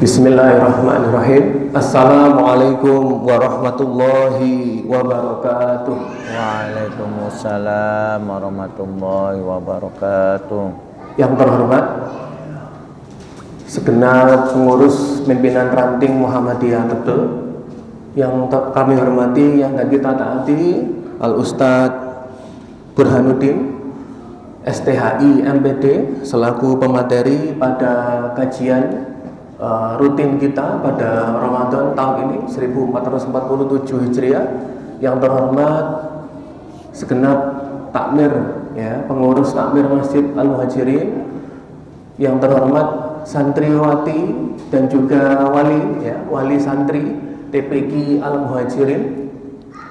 Bismillahirrahmanirrahim. Assalamualaikum warahmatullahi wabarakatuh. Waalaikumsalam warahmatullahi wabarakatuh. Yang terhormat segenap pengurus pimpinan ranting Muhammadiyah Tebel, yang kami hormati, yang kita taati, Al Ustadz Burhanuddin STHI MPD selaku pemateri pada kajian rutin kita pada Ramadan tahun ini 1447 Hijriah. Yang terhormat segenap takmir, ya, pengurus takmir Masjid Al-Muhajirin, yang terhormat santriwati dan juga wali, ya, wali santri TPQ Al-Muhajirin,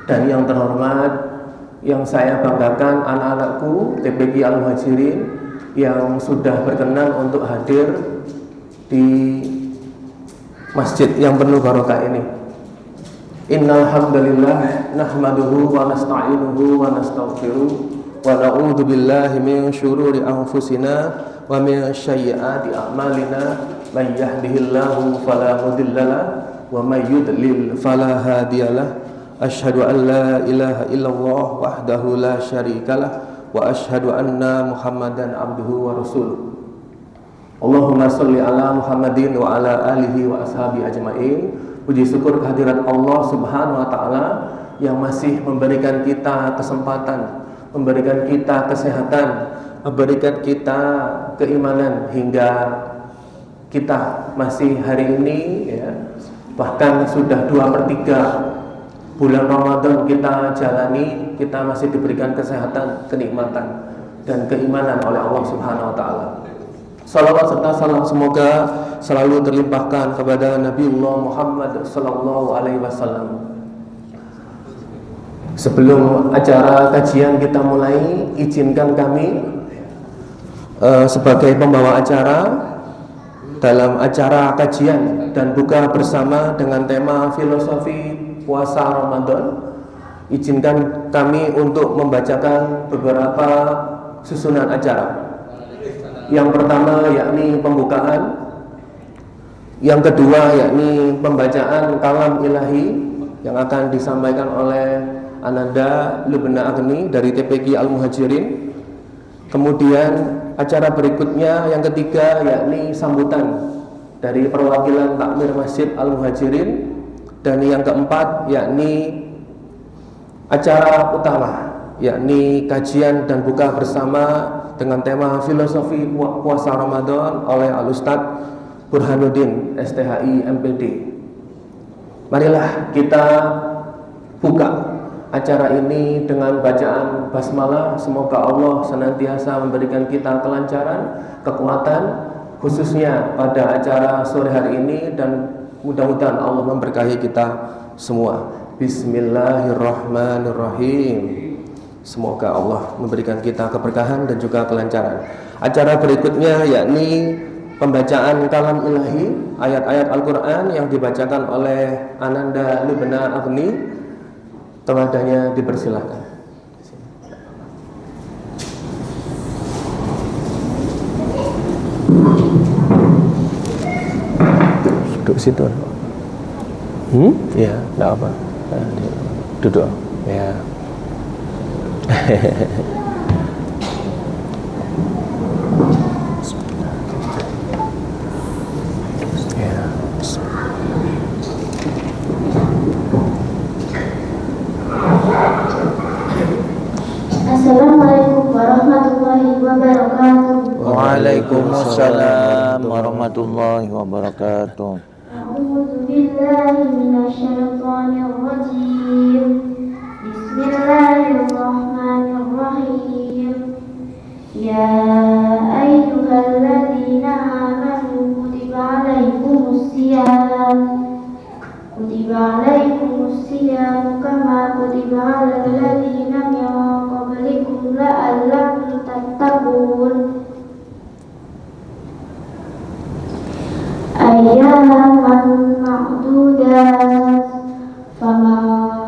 dan yang terhormat yang saya banggakan anak-anakku TPQ Al-Muhajirin yang sudah berkenan untuk hadir di masjid yang penuh barokah ini. Innal hamdalillah nahmaduhu wa nasta'inuhu wa nastaghfiruh wa na'udzu billahi min syururi anfusina wa min sayyiati a'malina. May yahdihillahu fala mudhillalah wa may yudlil fala hadiyalah. Asyhadu an la ilaha illallah wahdahu la syarikalah wa asyhadu anna Muhammadan abduhu wa rasuluh. Allahumma sholli ala Muhammadin wa ala alihi wa ashabi ajmain. Puji syukur kehadirat Allah Subhanahu wa taala yang masih memberikan kita kesempatan, memberikan kita kesehatan, memberikan kita keimanan hingga kita masih hari ini, ya, bahkan sudah 2/3 bulan Ramadan kita jalani, kita masih diberikan kesehatan, kenikmatan dan keimanan oleh Allah Subhanahu wa taala. Salawat serta salam semoga selalu terlimpahkan kepada Nabiullah Muhammad sallallahu alaihi wasallam. Sebelum acara kajian kita mulai, izinkan kami sebagai pembawa acara dalam acara kajian dan buka bersama dengan tema filosofi puasa Ramadan, izinkan kami untuk membacakan beberapa susunan acara. Yang pertama yakni pembukaan, yang kedua yakni pembacaan kalam ilahi yang akan disampaikan oleh Ananda Lubna Agni dari TPQ Al-Muhajirin. Kemudian acara berikutnya yang ketiga yakni sambutan dari perwakilan takmir Masjid Al-Muhajirin, dan yang keempat yakni acara utama yakni kajian dan buka bersama dengan tema filosofi puasa Ramadan oleh Al Ustadz Burhanuddin STHI MPD. Marilah kita buka acara ini dengan bacaan basmalah. Semoga Allah senantiasa memberikan kita kelancaran, kekuatan, khususnya pada acara sore hari ini, dan mudah-mudahan Allah memberkahi kita semua. Bismillahirrahmanirrahim. Semoga Allah memberikan kita keberkahan dan juga kelancaran. Acara berikutnya yakni pembacaan kalam ilahi, ayat-ayat Al-Quran yang dibacakan oleh Ananda Lubna Agni. Teladanya dipersilahkan. Duduk situ. Ya, enggak apa. Duduk. Ya. Assalamualaikum warahmatullahi wabarakatuh. Waalaikumsalam warahmatullahi wabarakatuh. A'udzu billahi minasyaitonir rajim. Bismillahirrahmanirrahim. Ya ayyuhalladzina amanu kutiba alaikumus siyam kama kutiba alal ladzina min qablikum la'allakum tattaqun. Ayyaman ma'dudat faman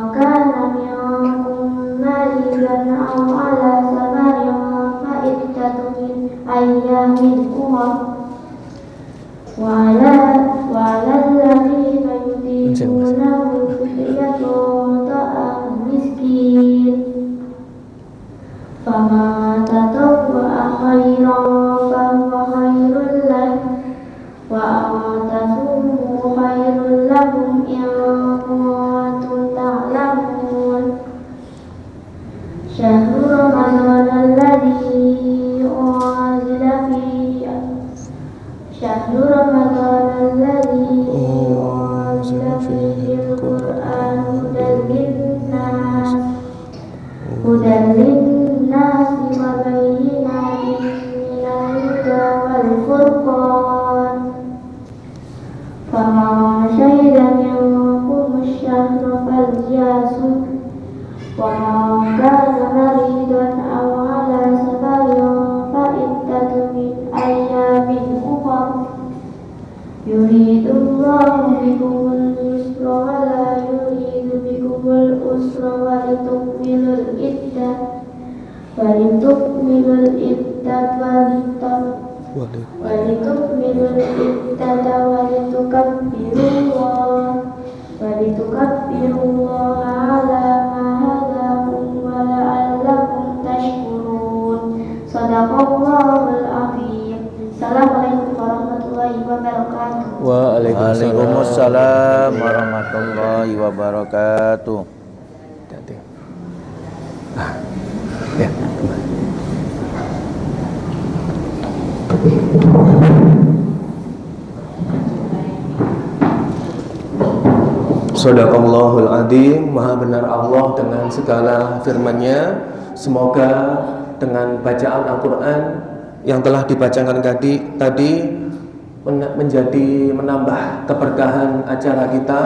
شهر رمضان الذي أنزل فيه شهر رمضان الذي أنزل فيه القرآن هدى للناس وبينات من الهدى والفرقان فمن شهد منكم الشهر فليصم ومن كان مريضا أو على سفر فعدة من أيام أخر يريد الله بكم اليسر ولا يريد بكم العسر ولتكملوا العدة ولتكملوا العدة ولتكبروا الله على ما هداكم ولعلكم تشكرون صدق الله العظيم. Assalamualaikum warahmatullahi wabarakatuh. Waalaikumsalam warahmatullahi wabarakatuh. Hati-hati. Ya. Shadaqallahul adzim. Maha benar Allah dengan segala firman-Nya. Semoga dengan bacaan Al-Quran yang telah dibacakan tadi menjadi menambah keberkahan acara kita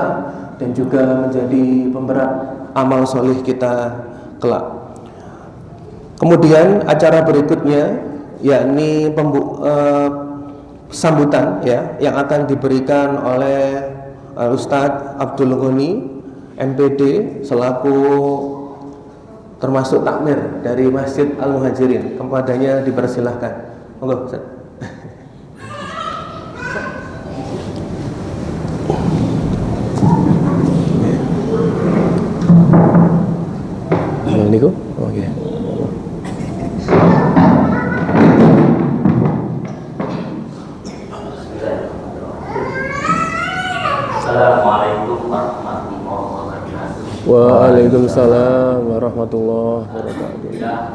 dan juga menjadi pemberat amal soleh kita kelak. Kemudian acara berikutnya yakni sambutan ya yang akan diberikan oleh Ustadz Abdul Ghani MPD selaku termasuk takmir dari Masjid Al-Muhajirin. Kepadanya dipersilahkan. Monggo Ustaz. Niku? Oke. Assalamualaikum warahmatullahi wabarakatuh. Waalaikumsalam warahmatullahi wabarakatuh. Kita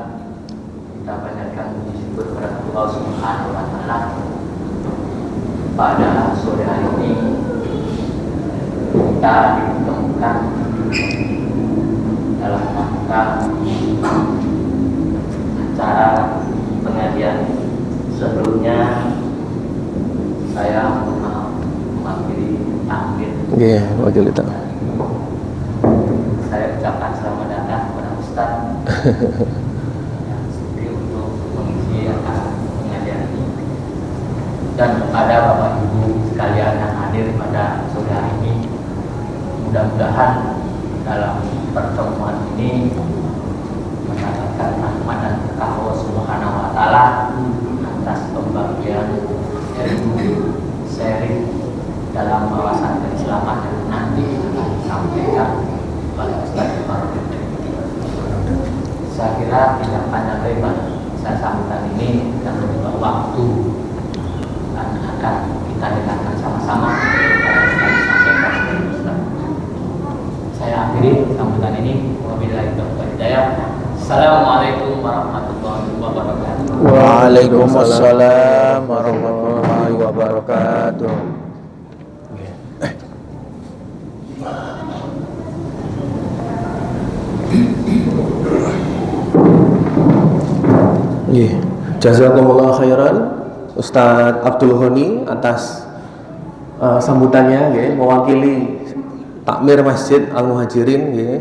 panjatkan puji syukur kepada Allah Subhanahu wa taala. Pada sore hari ini kita ditemukan dalam rangka acara pengajian. Sebelumnya saya mewakili takmir. Nggih, wakil itu. Saya ucapkan selamat datang kepada Ustaz yang sudi untuk mengisi acara pengajian ini, dan kepada Bapak Ibu sekalian yang hadir pada sore hari ini. Mudah-mudahan dalam pertemuan ini mendapatkan rahmat dan berkah Allah Subhanahu wa taala atas pembagian ilmu sharing dalam wawasan keislaman yang nanti akan disampaikan oleh Ustaz Ibrahim. Saya kira tidak panjang lebar saya sambutan ini karena juga waktu dan akan kita dengarkan sama-sama apa yang akan disampaikan oleh Ustaz. Saya akhiri sambutan ini. Wabillahi taufiq hidayah. Assalamualaikum warahmatullahi wabarakatuh. Waalaikumsalam warahmatullahi wabarakatuh. Jazakumullah khairan Ustadz Abdul Ghani atas sambutannya ya, mewakili takmir Masjid Al-Muhajirin ya.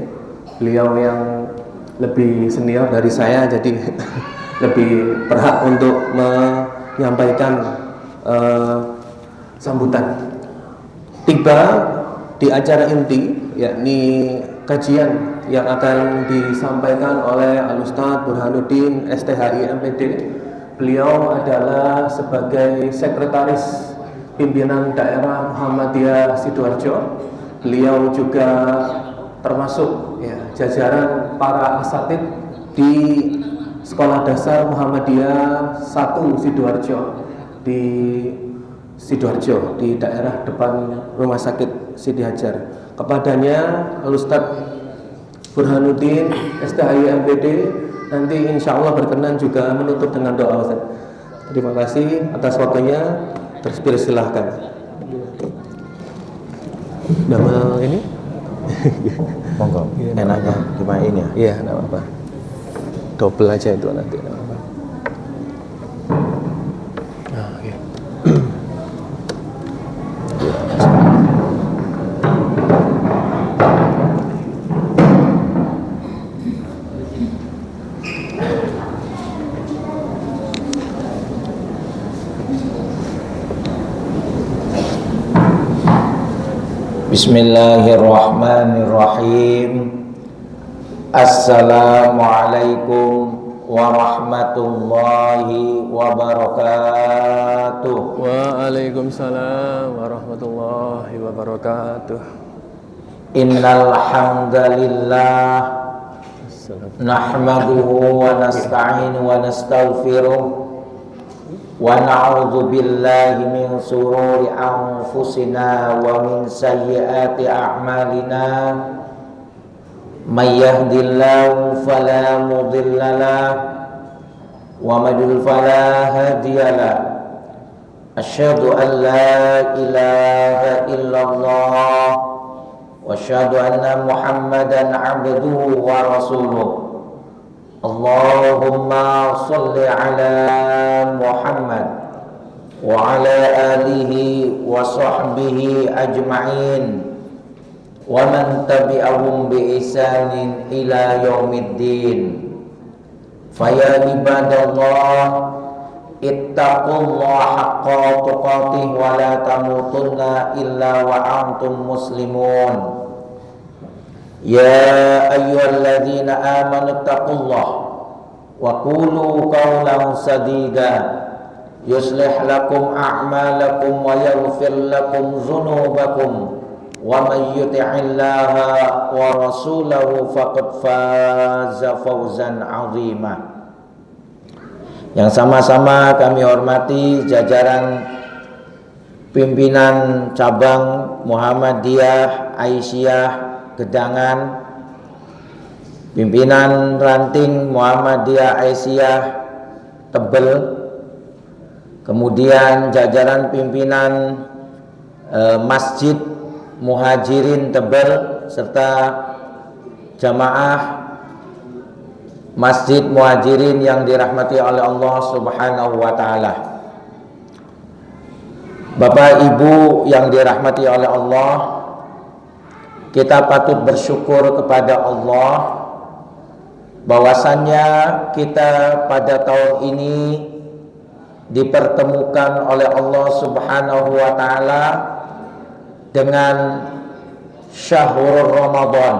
Beliau yang lebih senior dari saya jadi lebih berhak untuk menyampaikan sambutan. Tiba di acara inti yakni kajian yang akan disampaikan oleh Al-Ustadz Burhanuddin STHI MPD. Beliau adalah sebagai sekretaris pimpinan daerah Muhammadiyah Sidoarjo. Beliau juga termasuk ya, jajaran para asatid di Sekolah Dasar Muhammadiyah 1 Sidoarjo di Sidoarjo di daerah depan Rumah Sakit Siti Hajar. Kepadanya Al-Ustadz Burhanuddin STHI MPD nanti insya Allah berkenan juga menutup dengan doa Ustaz. Terima kasih atas waktunya. Silahkan. Nama ini? Monggo. Enaknya gimana ini ya? Iya, enggak apa-apa. Double aja itu nanti. Enggak apa-apa. Nah, oke. Bismillahirrahmanirrahim. Assalamualaikum warahmatullahi wabarakatuh. Waalaikumsalam warahmatullahi wabarakatuh. Innal hamdalillah nahmaduhu wa nasta'inu wa nastaghfiruh wa na'udzu billahi min sururi anfusina wa min sayyiati a'malina may yahdihillahu fala mudhillalah wa may yudlil fala hadiyalah asyhadu an la ilaha illallah wa asyhadu anna muhammadan abduhu wa rasuluh. Allahumma salli ala Muhammad wa ala alihi wa sahbihi ajma'in wa man tabi'ahum bi ihsanin ila yaumiddin. Faya ibadallah ittaqullaha haqqa tuqatih wa la tamutunna illa wa antum muslimun. Ya ayyuhalladzina amanu taqullah wa qulu qawlan sadida yuslih lakum a'malakum wa yaghfir lakum dzunubakum wa may yuti'illaha wa rasulahu faqad faza fawzan 'azima. Yang sama-sama kami hormati jajaran pimpinan cabang Muhammadiyah Aisyah Gedangan, pimpinan ranting Muhammadiyah Aisyah Tebel, kemudian jajaran pimpinan Masjid Muhajirin Tebel serta jamaah Masjid Muhajirin yang dirahmati oleh Allah Subhanahu wa taala. Bapak Ibu yang dirahmati oleh Allah, kita patut bersyukur kepada Allah bahwasannya kita pada tahun ini dipertemukan oleh Allah Subhanahu wa taala dengan Syahrul Ramadan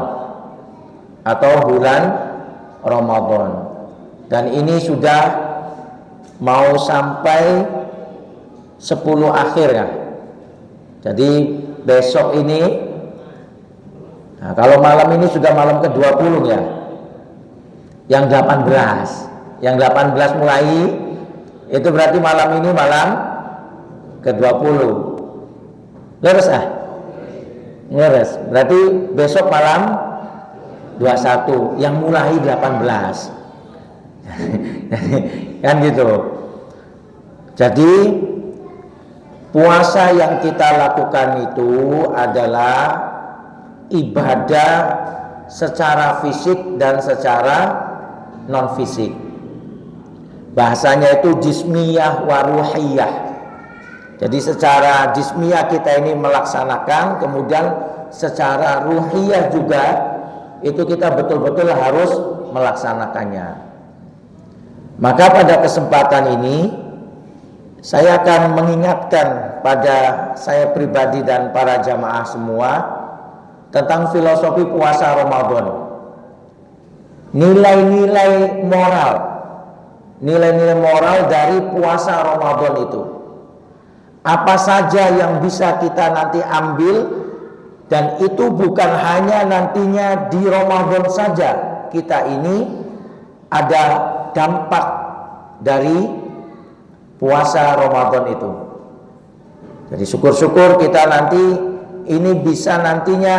atau bulan Ramadan. Dan ini sudah mau sampai 10 akhir ya. Jadi besok ini, nah, kalau malam ini sudah malam ke-20 ya. Yang 18. Yang 18 mulai itu berarti malam ini malam ke-20. Leres ah? Leres. Berarti besok malam 21 yang mulai 18. Kan gitu. Jadi puasa yang kita lakukan itu adalah ibadah secara fisik dan secara non fisik. Bahasanya itu jismiyah wa ruhiyah. Jadi secara jismiyah kita ini melaksanakan, kemudian secara ruhiyah juga itu kita betul-betul harus melaksanakannya. Maka pada kesempatan ini saya akan mengingatkan pada saya pribadi dan para jamaah semua tentang filosofi puasa Ramadan. Nilai-nilai moral dari puasa Ramadan itu. Apa saja yang bisa kita nanti ambil, dan itu bukan hanya nantinya di Ramadan saja. Kita ini ada dampak dari puasa Ramadan itu. Jadi syukur-syukur kita nanti ini bisa nantinya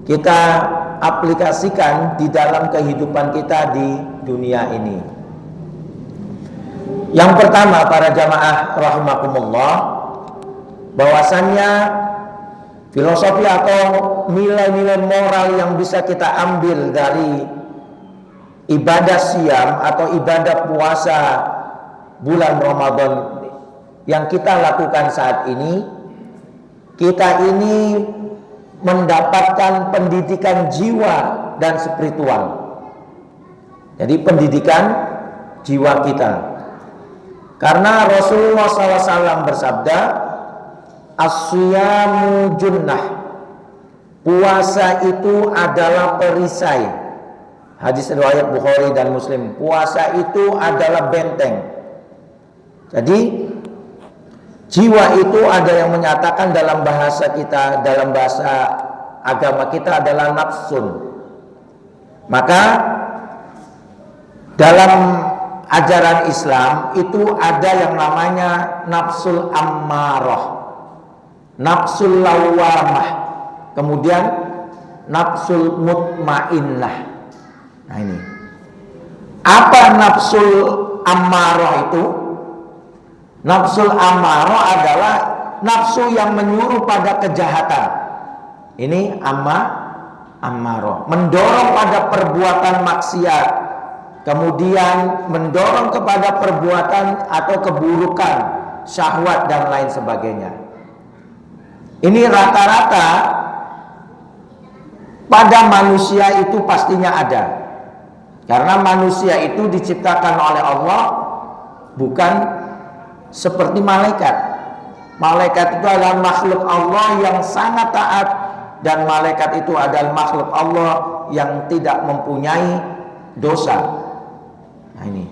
kita aplikasikan di dalam kehidupan kita di dunia ini. Yang pertama, para jamaah rahimakumullah, bahwasannya filosofi atau nilai-nilai moral yang bisa kita ambil dari ibadah siam atau ibadah puasa bulan Ramadan yang kita lakukan saat ini, kita ini mendapatkan pendidikan jiwa dan spiritual. Jadi pendidikan jiwa kita, karena Rasulullah SAW bersabda, as-siyamu junnah, puasa itu adalah perisai. Hadis riwayat Bukhari dan Muslim. Puasa itu adalah benteng. Jadi jiwa itu ada yang menyatakan dalam bahasa kita, dalam bahasa agama kita adalah nafsun. Maka dalam ajaran Islam itu ada yang namanya nafsul ammarah, nafsul lawamah, kemudian nafsul mutmainnah. Nah ini, apa nafsul ammarah itu? Nafsul ammarah adalah nafsu yang menyuruh pada kejahatan. Ini ammarah, mendorong pada perbuatan maksiat, kemudian mendorong kepada perbuatan atau keburukan, syahwat dan lain sebagainya. Ini rata-rata pada manusia itu pastinya ada, karena manusia itu diciptakan oleh Allah bukan seperti malaikat. Malaikat itu adalah makhluk Allah yang sangat taat, dan malaikat itu adalah makhluk Allah yang tidak mempunyai dosa. Nah ini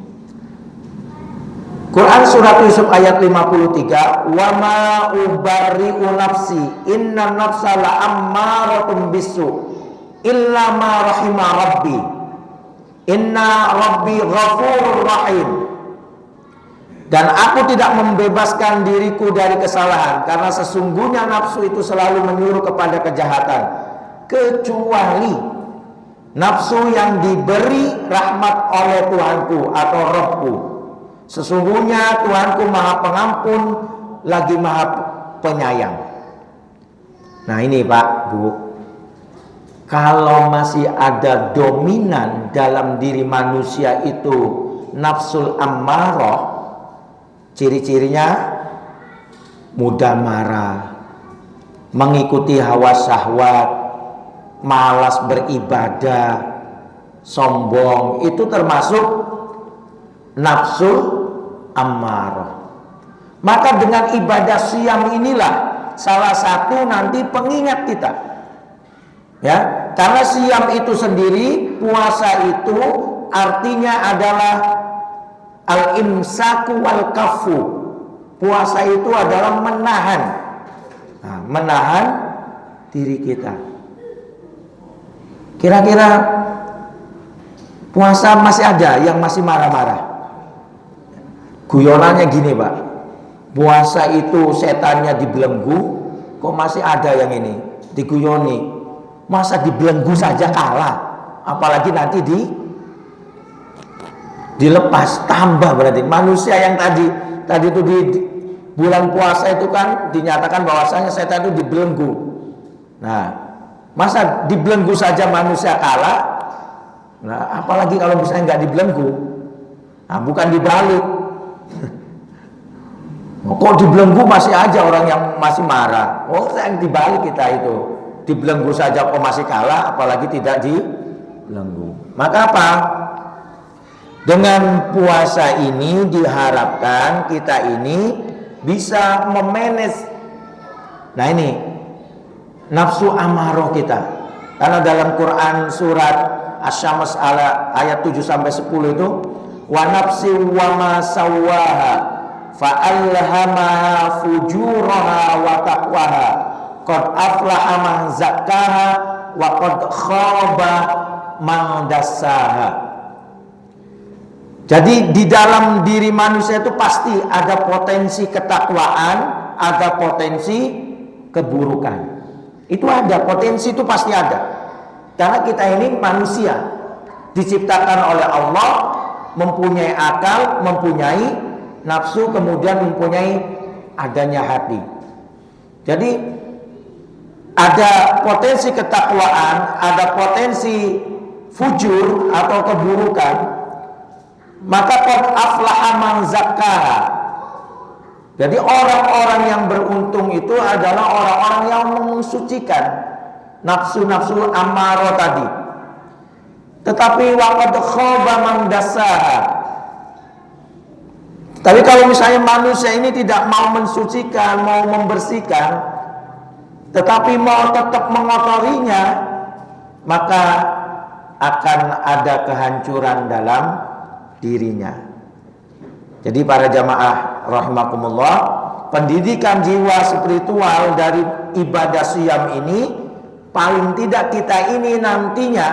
Quran surat Yusuf ayat 53, wa ma ubarri'u nafsi inna nafsa la'ammaratun bisu illa ma rahima rabbi inna rabbi ghafurur rahim. Dan aku tidak membebaskan diriku dari kesalahan, karena sesungguhnya nafsu itu selalu menyuruh kepada kejahatan, kecuali nafsu yang diberi rahmat oleh Tuhanku atau Rabbku. Sesungguhnya Tuhanku maha pengampun lagi maha penyayang. Nah ini Pak, Bu, kalau masih ada dominan dalam diri manusia itu nafsul ammarah, ciri-cirinya mudah marah, mengikuti hawa syahwat, malas beribadah, sombong, itu termasuk nafsu ammarah. Maka dengan ibadah siam inilah salah satu nanti pengingat kita, ya, karena siam itu sendiri, puasa itu artinya adalah al-imsaku wal kafu. Puasa itu adalah menahan, menahan diri kita. Kira-kira puasa masih ada yang masih marah-marah? Guyonannya gini Pak, puasa itu setannya dibelenggu, kok masih ada yang ini diguyoni. Masa dibelenggu saja kalah, apalagi nanti dilepas, tambah berarti. Manusia yang tadi itu di bulan puasa itu kan dinyatakan bahwasanya setan itu dibelenggu. Nah, masa dibelenggu saja manusia kalah? Nah, apalagi kalau misalnya nggak dibelenggu. Nah, bukan dibalik. Kok dibelenggu masih aja orang yang masih marah? Oh, yang dibalik kita itu. Dibelenggu saja kok masih kalah, apalagi tidak dibelenggu. Maka apa? Dengan puasa ini diharapkan kita ini bisa memanage, nah ini, nafsu amarah kita. Karena dalam Quran surat Asy-Syams ayat 7-10 itu, wa nafsi wa ma sawwaha fa'alhamaha fujuraha wa taqwaha qad aflaha man zakkaha wa qad khaba man dassaha. Jadi di dalam diri manusia itu pasti ada potensi ketakwaan, ada potensi keburukan. Itu ada, potensi itu pasti ada. Karena kita ini manusia, diciptakan oleh Allah, mempunyai akal, mempunyai nafsu, kemudian mempunyai adanya hati. Jadi ada potensi ketakwaan, ada potensi fujur atau keburukan, maka qad aflaha man zakkaha. Jadi orang-orang yang beruntung itu adalah orang-orang yang mensucikan nafsu-nafsu ammarah tadi. Tetapi waqad khaba man dassaha. Tapi kalau misalnya manusia ini tidak mau mensucikan, mau membersihkan, tetapi mau tetap mengotorinya, maka akan ada kehancuran dalam dirinya. Jadi para jamaah rahimakumullah, pendidikan jiwa spiritual dari ibadah siyam ini paling tidak kita ini nantinya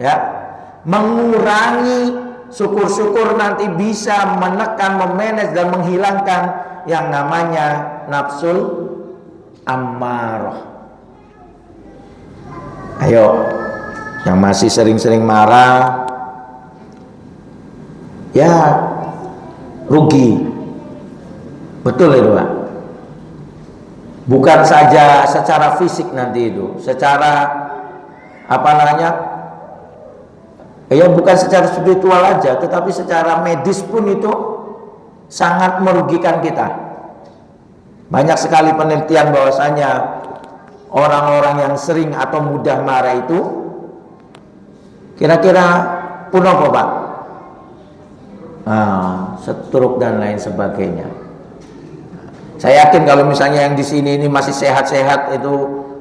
ya mengurangi, syukur-syukur nanti bisa menekan, memanage dan menghilangkan yang namanya nafsul ammarah. Ayo, yang masih sering-sering marah, ya rugi. Betul itu Pak. Bukan saja secara fisik nanti itu, secara apa namanya, ya bukan secara spiritual aja, tetapi secara medis pun itu sangat merugikan kita. Banyak sekali penelitian bahwasanya orang-orang yang sering atau mudah marah itu kira-kira pun apa Pak? Stroke dan lain sebagainya. Saya yakin kalau misalnya yang di sini ini masih sehat-sehat itu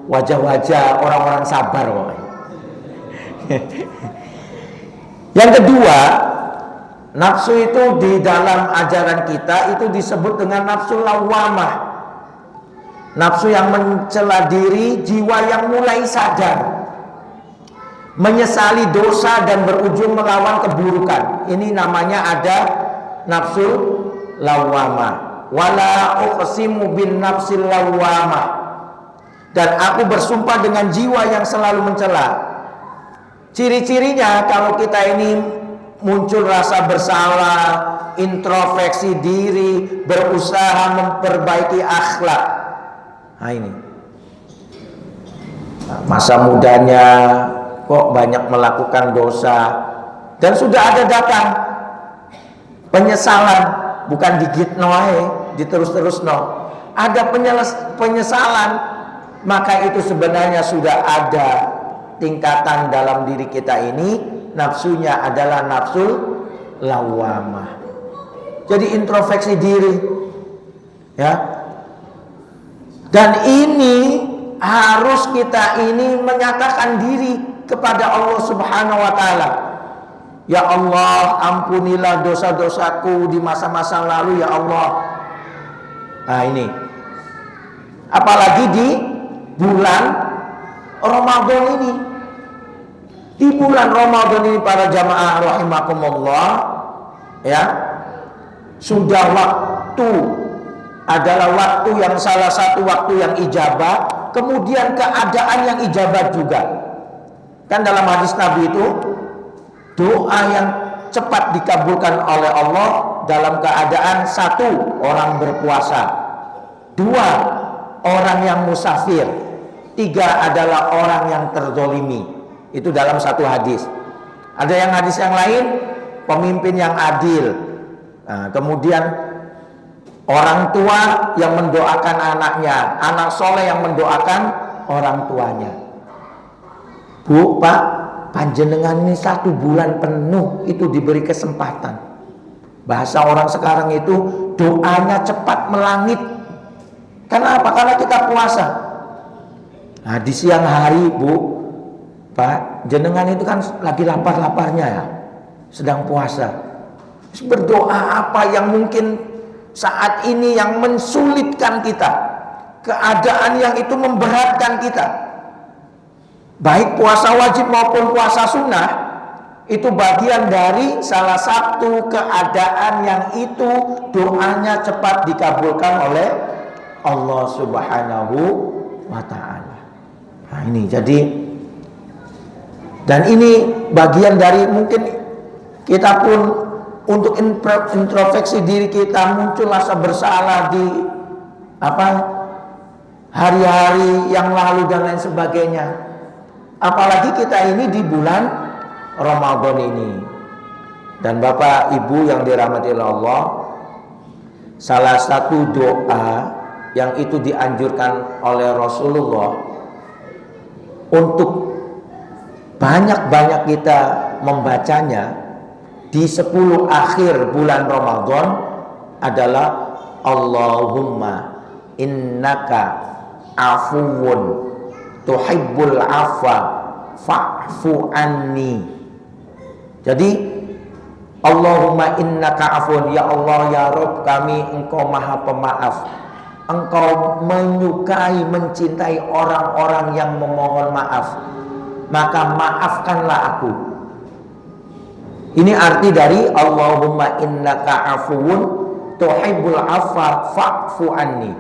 wajah-wajah orang-orang sabar kok. Yang kedua, nafsu itu di dalam ajaran kita itu disebut dengan nafsu lawamah. Nafsu yang mencela diri, jiwa yang mulai sadar, menyesali dosa dan berujung melawan keburukan. Ini namanya ada nafsu lawamah. Wala uqsimu bin nafsil lawamah. Dan aku bersumpah dengan jiwa yang selalu mencela. Ciri-cirinya kalau kita ini muncul rasa bersalah, introspeksi diri, berusaha memperbaiki akhlak. Nah ini masa mudanya kok banyak melakukan dosa, dan sudah ada datang penyesalan, bukan digit noe, diterus-terus no. Ada penyesalan, maka itu sebenarnya sudah ada tingkatan dalam diri kita ini, nafsunya adalah nafsul lawamah. Jadi introspeksi diri, ya. Dan ini harus kita ini menyatakan diri kepada Allah Subhanahu wa taala. Ya Allah, ampunilah dosa-dosaku di masa-masa lalu ya Allah. Nah ini, apalagi di bulan Ramadan ini. Di bulan Ramadan ini para jamaah rahimakumullah, ya, sudah waktu adalah waktu yang salah satu waktu yang ijabah, kemudian keadaan yang ijabah juga. Kan dalam hadis Nabi itu doa yang cepat dikabulkan oleh Allah dalam keadaan satu, orang berpuasa, dua, orang yang musafir, tiga adalah orang yang terzolimi. Itu dalam satu hadis. Ada yang hadis yang lain, pemimpin yang adil. Nah, kemudian orang tua yang mendoakan anaknya, anak soleh yang mendoakan orang tuanya. Bu, Pak, panjenengan ini 1 bulan penuh itu diberi kesempatan. Bahasa orang sekarang itu doanya cepat melangit. Kenapa? Karena kita puasa. Nah, di siang hari, Bu, Pak, jenengan itu kan lagi lapar-laparnya ya, sedang puasa. Berdoa apa yang mungkin saat ini yang mensulitkan kita, keadaan yang itu memberatkan kita, baik puasa wajib maupun puasa sunnah, itu bagian dari salah satu keadaan yang itu doanya cepat dikabulkan oleh Allah Subhanahu wa ta'ala. Nah ini, jadi Dan ini bagian dari mungkin kita pun untuk introspeksi diri kita, muncul rasa bersalah di hari-hari yang lalu dan lain sebagainya. Apalagi kita ini di bulan Ramadan ini. Dan Bapak Ibu yang dirahmati Allah, salah satu doa yang itu dianjurkan oleh Rasulullah untuk banyak-banyak kita membacanya di 10 akhir bulan Ramadan adalah Allahumma innaka afuwun tuhibbul afwa fa'fu anni. Jadi Allahumma innaka afun, ya Allah ya Rabb kami, engkau maha pemaaf, engkau menyukai, mencintai orang-orang yang memohon maaf, maka maafkanlah aku. Ini arti dari Allahumma innaka afuun tuhibbul afwa fa'fu anni.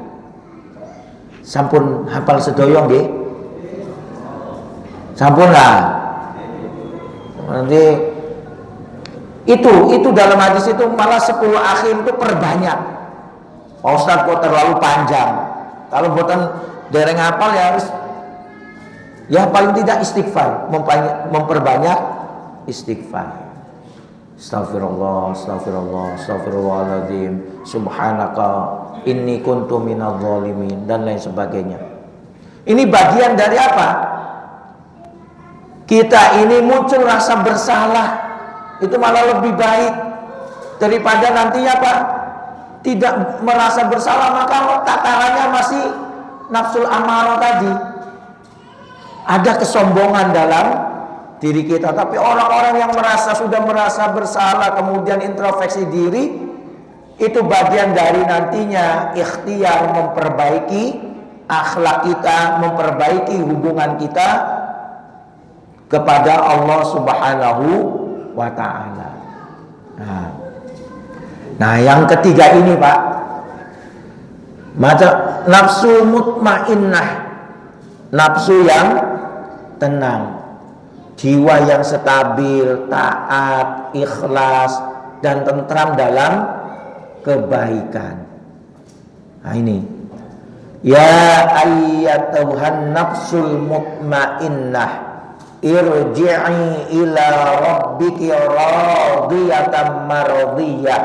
Sampun hafal sedoyo nggih? Sampun lah. Nanti itu dalam hadis itu malah 10 akhir itu perbanyak. Pak Ustaz kok terlalu panjang. Kalau buatan dereng hafal ya harus, ya paling tidak istighfar, memperbanyak istighfar. Astagfirullah, astagfirullah, astagfirullahaladzim, subhanaka inni kuntu minadz zalimin, dan lain sebagainya. Ini bagian dari apa? Kita ini muncul rasa bersalah, itu malah lebih baik daripada nantinya apa? Tidak merasa bersalah, maka tatarannya masih nafsul amarah tadi. Ada kesombongan dalam diri kita. Tapi orang-orang yang sudah merasa bersalah kemudian introspeksi diri, itu bagian dari nantinya ikhtiar memperbaiki akhlak kita, memperbaiki hubungan kita kepada Allah Subhanahu wa ta'ala. Nah, yang ketiga ini Pak, nafsu mutmainnah, nafsu yang tenang, jiwa yang stabil, taat, ikhlas, dan tentram dalam kebaikan. Nah ini, ya ayyatuhan nafsul mutmainnah, irji'i ila rabbiki radiyatan mardiyah,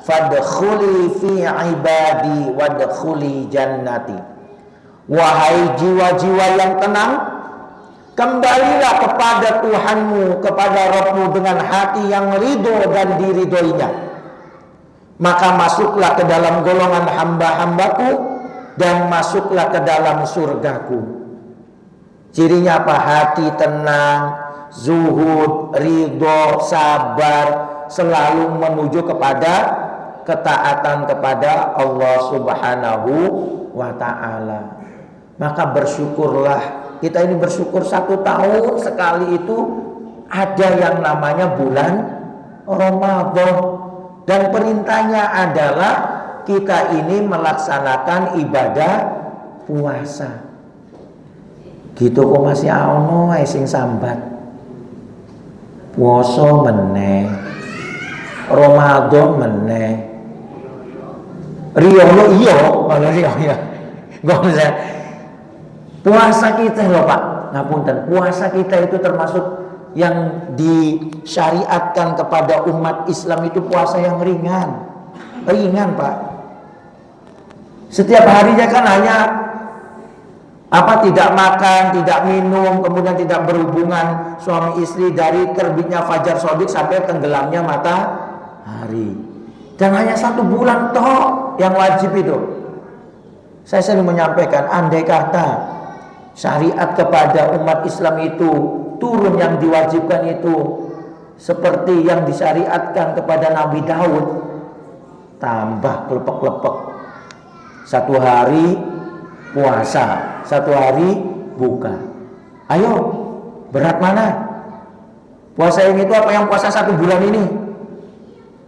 fadkhuli fi ibadi wadkhuli jannati. Wahai jiwa-jiwa yang tenang, kembalilah kepada Tuhanmu, kepada Rabbmu dengan hati yang ridho dan diridhoinya. Maka masuklah ke dalam golongan hamba-hambaku dan masuklah ke dalam surgaku. Cirinya apa? Hati tenang, zuhud, ridho, sabar, selalu menuju kepada ketaatan kepada Allah Subhanahu wa ta'ala. Maka bersyukurlah. Kita ini bersyukur 1 tahun sekali itu ada yang namanya bulan Ramadan. Dan perintahnya adalah kita ini melaksanakan ibadah puasa. Gitu kok masih ono sing sambat. Puasa meneh, Ramadan meneh. Riyo iya, kalau riyo ya. Puasa kita loh Pak, ngapunten, puasa kita itu termasuk yang disyariatkan kepada umat Islam itu puasa yang ringan Pak. Setiap harinya kan hanya tidak makan, tidak minum, kemudian tidak berhubungan suami istri dari terbitnya fajar shadiq sampai tenggelamnya matahari. Dan hanya 1 bulan toh yang wajib itu. Saya sering menyampaikan, andai kata syariat kepada umat Islam itu turun, yang diwajibkan itu seperti yang disyariatkan kepada Nabi Daud, tambah klepek-klepek. 1 hari puasa, 1 hari buka. Ayo, berat mana? Puasa yang itu apa yang puasa 1 bulan ini?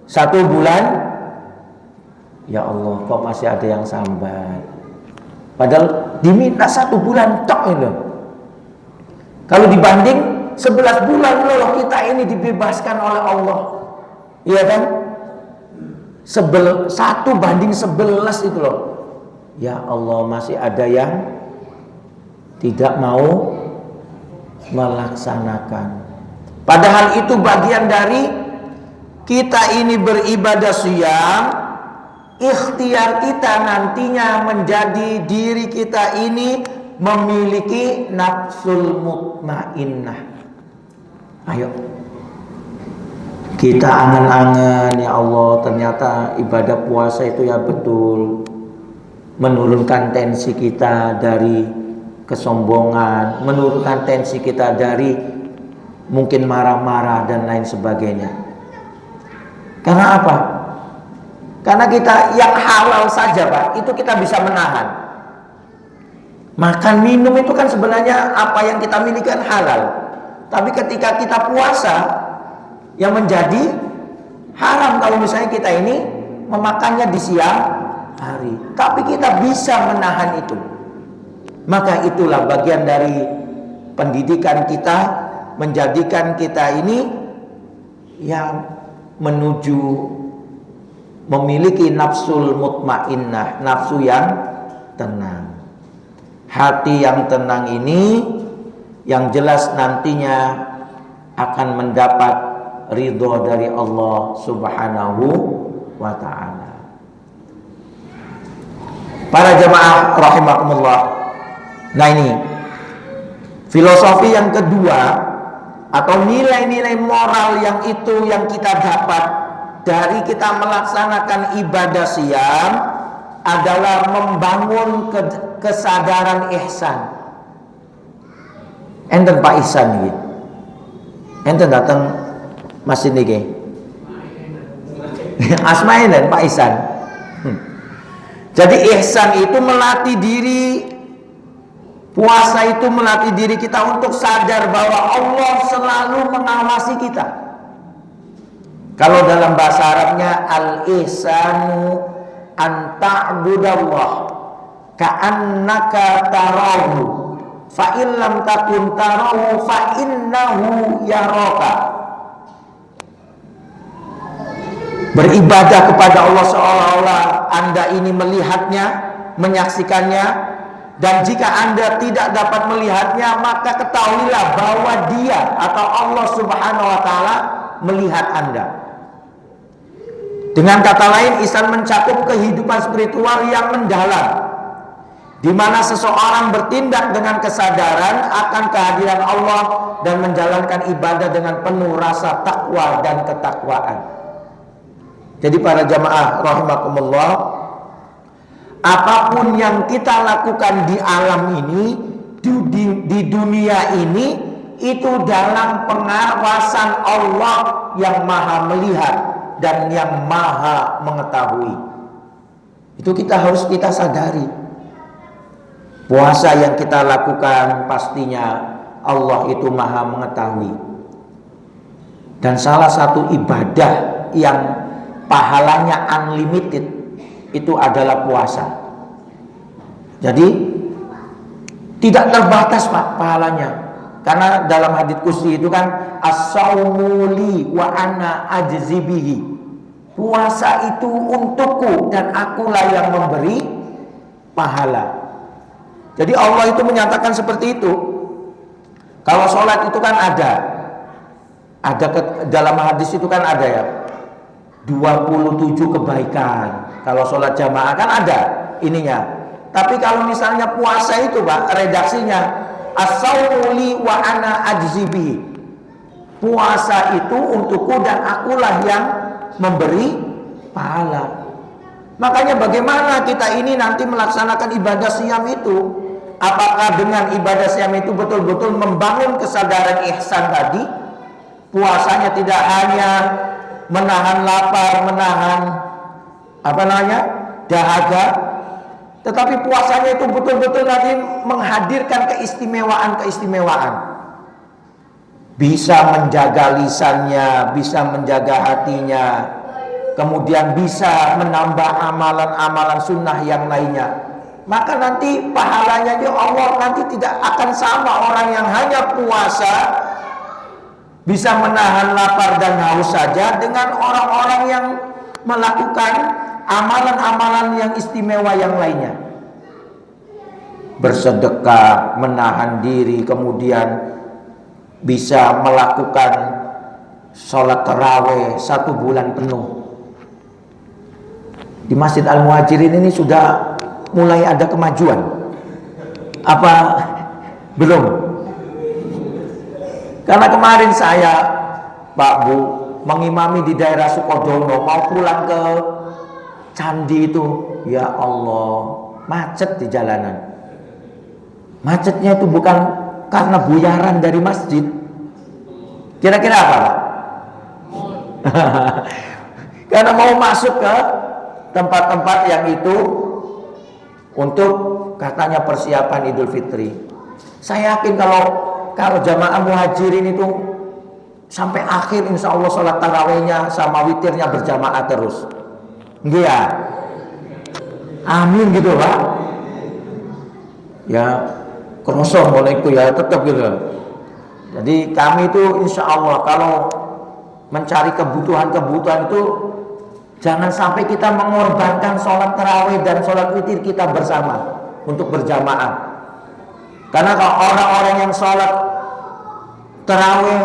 1 bulan, ya Allah, kok masih ada yang sambat. Padahal diminta 1 bulan tok itu. Kalau dibanding 11 bulan loh kita ini dibebaskan oleh Allah. Iya kan? 1 banding 11 itu loh. Ya Allah, masih ada yang tidak mau melaksanakan. Padahal itu bagian dari kita ini beribadah siyam. Ikhtiar kita nantinya menjadi diri kita ini memiliki nafsul mutmainnah. Ayo kita angan-angan, ya Allah, ternyata ibadah puasa itu ya betul menurunkan tensi kita dari kesombongan, menurunkan tensi kita dari mungkin marah-marah dan lain sebagainya. Karena apa? Karena kita yang halal saja, Pak, itu kita bisa menahan. Makan minum itu kan sebenarnya apa yang kita miliki kan halal. Tapi ketika kita puasa, yang menjadi haram kalau misalnya kita ini memakannya di siang hari. Tapi kita bisa menahan itu. Maka itulah bagian dari pendidikan kita, menjadikan kita ini yang menuju memiliki nafsul mutmainnah, nafsu yang tenang. Hati yang tenang ini yang jelas nantinya akan mendapat ridho dari Allah Subhanahu wa ta'ala. Para jamaah rahimakumullah. Nah, ini filosofi yang kedua atau nilai-nilai moral yang itu yang kita dapat dari kita melaksanakan ibadah siyam adalah membangun kesadaran ihsan. Enten Pak Ihsan iki. Enten datang masjid niki. Asmain Pak Ihsan. Jadi ihsan itu melatih diri, puasa itu melatih diri kita untuk sadar bahwa Allah selalu mengawasi kita. Kalau dalam bahasa Arabnya al-ihsanu an ta'budallah ka'annaka tarahu fa in lam takun tarahu fa innahu yaraka. Beribadah kepada Allah seolah-olah Anda ini melihatnya, menyaksikannya, dan jika Anda tidak dapat melihatnya, maka ketahuilah bahwa Dia atau Allah Subhanahu wa taala melihat Anda. Dengan kata lain, ihsan mencakup kehidupan spiritual yang mendalam, di mana seseorang bertindak dengan kesadaran akan kehadiran Allah dan menjalankan ibadah dengan penuh rasa takwa dan ketakwaan. Jadi para jamaah rahimakumullah, apapun yang kita lakukan di alam ini, di dunia ini, itu dalam pengawasan Allah yang maha melihat dan yang maha mengetahui. Itu harus kita sadari. Puasa yang kita lakukan pastinya Allah itu maha mengetahui. Dan salah satu ibadah yang pahalanya unlimited itu adalah puasa. Jadi tidak terbatas Pak pahalanya. Karena dalam hadits qudsi itu kan as-saumu li wa ana ajzi bihi. Puasa itu untukku dan akulah yang memberi pahala. Jadi Allah itu menyatakan seperti itu. Kalau sholat itu kan ada dalam hadis itu kan ada ya 27 kebaikan. Kalau sholat jamaah kan ada ininya. Tapi kalau misalnya puasa itu Pak, redaksinya as-saumu li wa ana ajzi bihi. Puasa itu untukku dan akulah yang memberi pahala. Makanya bagaimana kita ini nanti melaksanakan ibadah siyam itu? Apakah dengan ibadah siyam itu betul-betul membangun kesadaran ihsan tadi? Puasanya tidak hanya menahan lapar, menahan dahaga, tetapi puasanya itu betul-betul nanti menghadirkan keistimewaan. Bisa menjaga lisannya, bisa menjaga hatinya, kemudian bisa menambah amalan-amalan sunnah yang lainnya. Maka nanti pahalanya Allah nanti tidak akan sama orang yang hanya puasa bisa menahan lapar dan haus saja dengan orang-orang yang melakukan amalan-amalan yang istimewa yang lainnya. Bersedekah, menahan diri, kemudian bisa melakukan sholat tarawih 1 bulan penuh. Di Masjid Al-Muhajirin ini sudah mulai ada kemajuan. Apa belum? Karena kemarin saya, Pak Bu, mengimami di daerah Sukodono, mau pulang ke candi itu, ya Allah, macet di jalanan. Macetnya itu bukan karena buyaran dari masjid. Kira-kira apa, Pak? Karena mau masuk ke tempat-tempat yang itu untuk katanya persiapan Idul Fitri. Saya yakin kalau jamaah muhajirin itu sampai akhir insya Allah sholat tarawihnya sama witirnya berjamaah terus. Iya, amin gitu Pak. Ya kosong mulai itu ya tetap gitu. Jadi kami itu insya Allah kalau mencari kebutuhan itu jangan sampai kita mengorbankan sholat tarawih dan sholat witir kita bersama untuk berjamaah. Karena kalau orang-orang yang sholat tarawih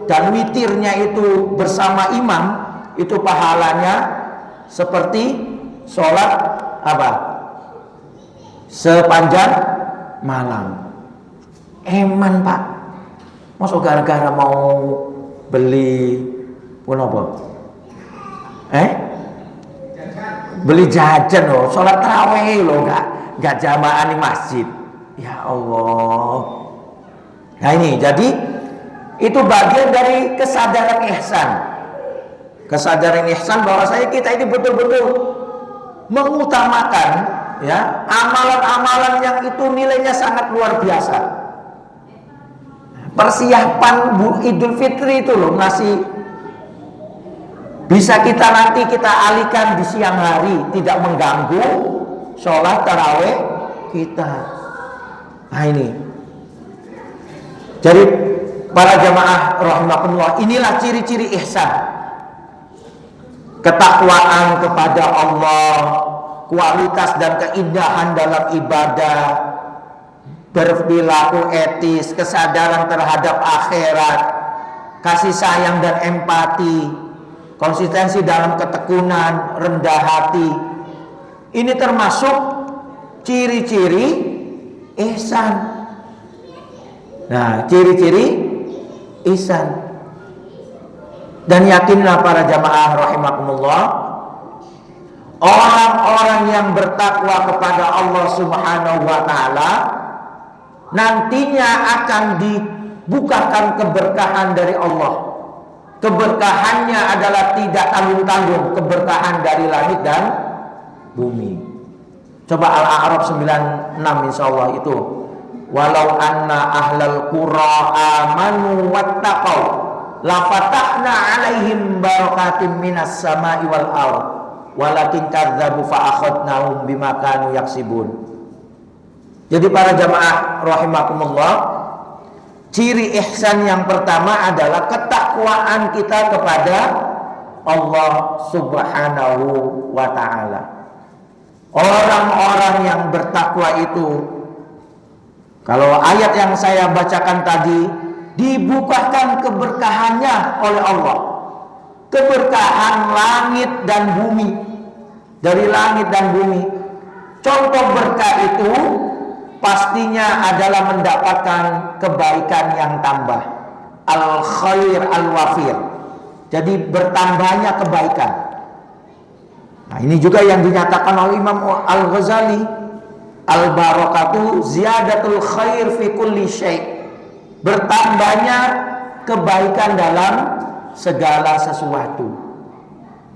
dan witirnya itu bersama imam, itu pahalanya seperti sholat apa? Sepanjang malam. Eman Pak. Masuk gara-gara mau beli apa? Beli jajan loh, sholat tarawih loh, nggak jamaah di masjid. Ya Allah. Nah ini jadi itu bagian dari kesadaran ihsan. Kesadaran ihsan bahwa kita ini betul-betul mengutamakan ya amalan-amalan yang itu nilainya sangat luar biasa. Persiapan Idul Fitri itu loh masih bisa nanti kita alihkan di siang hari, tidak mengganggu sholat tarawih kita. Nah ini. Jadi para jamaah rahimakumullah, inilah ciri-ciri ihsan. Ketakwaan kepada Allah, kualitas dan keindahan dalam ibadah, berperilaku etis, kesadaran terhadap akhirat, kasih sayang dan empati, konsistensi dalam ketekunan, rendah hati. Ini termasuk ciri-ciri ihsan. Nah, ciri-ciri ihsan. Dan yakinlah para jamaah rahimakumullah, orang-orang yang bertakwa kepada Allah Subhanahu wa taala nantinya akan dibukakan keberkahan dari Allah. Keberkahannya adalah tidak tanggung-tanggung, keberkahan dari langit dan bumi. Coba Al-A'raf 96 insyaallah itu. Walau anna ahlal qura amanu wattaqau la fatahna 'alaihim barakatim minas sama'i wal ardh walakin kadzdzabu fa akhadnahum bima kanu yaksibun. Jadi para jamaah rahimakumullah, ciri ihsan yang pertama adalah ketakwaan kita kepada Allah Subhanahu wa taala. Orang-orang yang bertakwa itu, kalau ayat yang saya bacakan tadi, dibukakan keberkahannya oleh Allah. Keberkahan langit dan bumi. Dari langit dan bumi. Contoh berkah itu pastinya adalah mendapatkan kebaikan yang tambah. Al-khair al-wafir. Jadi bertambahnya kebaikan. Nah ini juga yang dinyatakan oleh Imam Al-Ghazali. Al-barakatu ziyadatul khair fi kulli syai'. Bertambahnya kebaikan dalam segala sesuatu.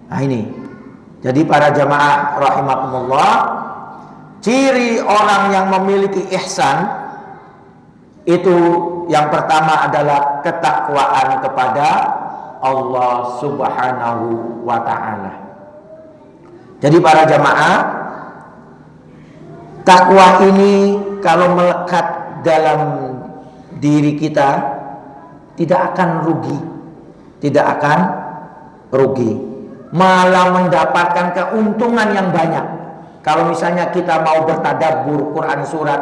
Nah ini. Jadi para jamaah rahimakumullah, ciri orang yang memiliki ihsan itu yang pertama adalah ketakwaan kepada Allah Subhanahu wa taala. Jadi para jamaah, takwa ini kalau melekat dalam diri kita tidak akan rugi. tidak akan rugi, malah mendapatkan keuntungan yang banyak. Kalau misalnya kita mau bertadabbur Quran surat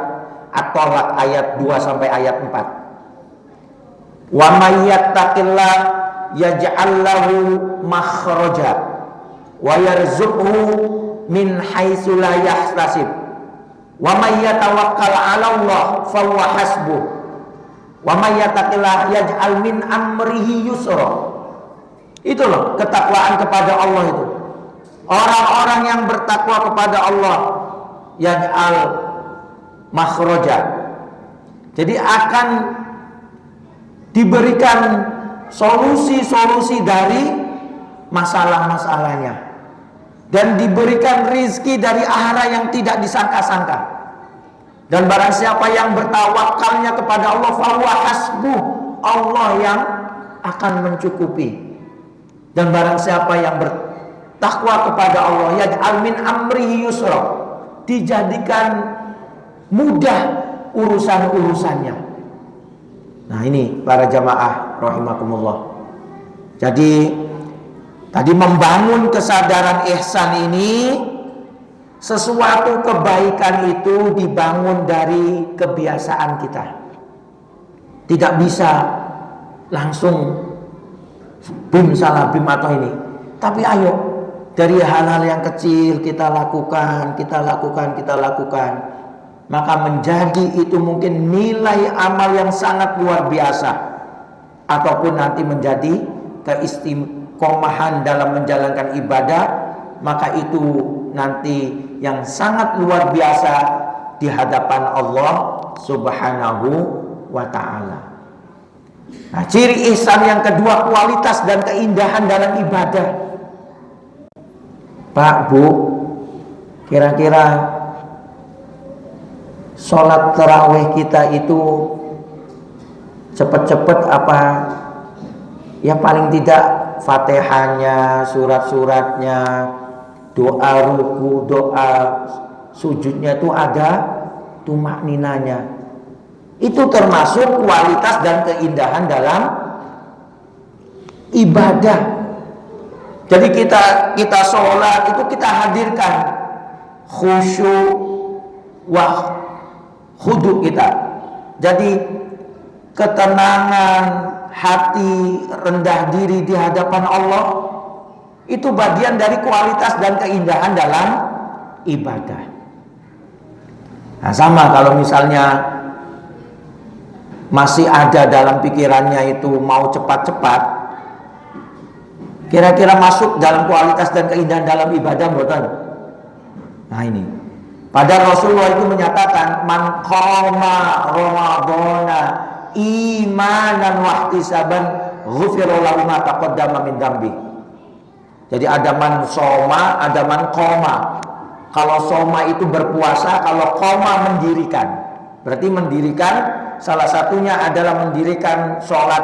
At-Tolak ayat 2 sampai ayat 4. Wa may yattaqillah yaj'al lahu makhraja wa yarzuqhu min haitsu la yahtasib. Wa may yatawakkal 'ala Allah fa huwa hasbuh. Wa may yattaqillah yaj'al min amrihi yusra. Itu loh ketakwaan kepada Allah itu. Orang-orang yang bertakwa kepada Allah yaj'al makhraja. Jadi akan diberikan solusi-solusi dari masalah-masalahnya, dan diberikan rizki dari arah yang tidak disangka-sangka. Dan barang siapa yang bertawakalnya kepada Allah, fahuwa hasbuh, Allah yang akan mencukupi. Dan barang siapa yang bertakwa kepada Allah, yaj'al min amrihi yusra, dijadikan mudah urusan-urusannya. Nah ini para jamaah rahimakumullah. Jadi tadi membangun kesadaran ihsan ini, sesuatu kebaikan itu dibangun dari kebiasaan kita. Tidak bisa langsung bim salah bim atau ini. Tapi ayo dari hal-hal yang kecil kita lakukan. Maka menjadi itu mungkin nilai amal yang sangat luar biasa, ataupun nanti menjadi keistiqomahan dalam menjalankan ibadah. Maka itu nanti yang sangat luar biasa di hadapan Allah Subhanahu wa ta'ala. Nah, ciri ihsan yang kedua, kualitas dan keindahan dalam ibadah. Pak, Bu, kira-kira sholat tarawih kita itu cepet-cepet apa? Ya paling tidak Fatihahnya, surat-suratnya, doa ruku, doa sujudnya itu ada tumakninanya. Itu termasuk kualitas dan keindahan dalam ibadah. Jadi kita sholat itu kita hadirkan khusyuk wa khudu kita. Jadi ketenangan hati, rendah diri di hadapan Allah, itu bagian dari kualitas dan keindahan dalam ibadah. Nah, sama kalau misalnya masih ada dalam pikirannya itu mau cepat-cepat, kira-kira masuk dalam kualitas dan keindahan dalam ibadah bukan? Nah ini, padahal Rasulullah itu menyatakan man qama ramadhana imanan wa ihtisaban ghufira lahu ma taqaddama min dambi. Jadi ada man soma, ada man qama. Kalau soma itu berpuasa, kalau qama mendirikan. Berarti mendirikan, salah satunya adalah mendirikan sholat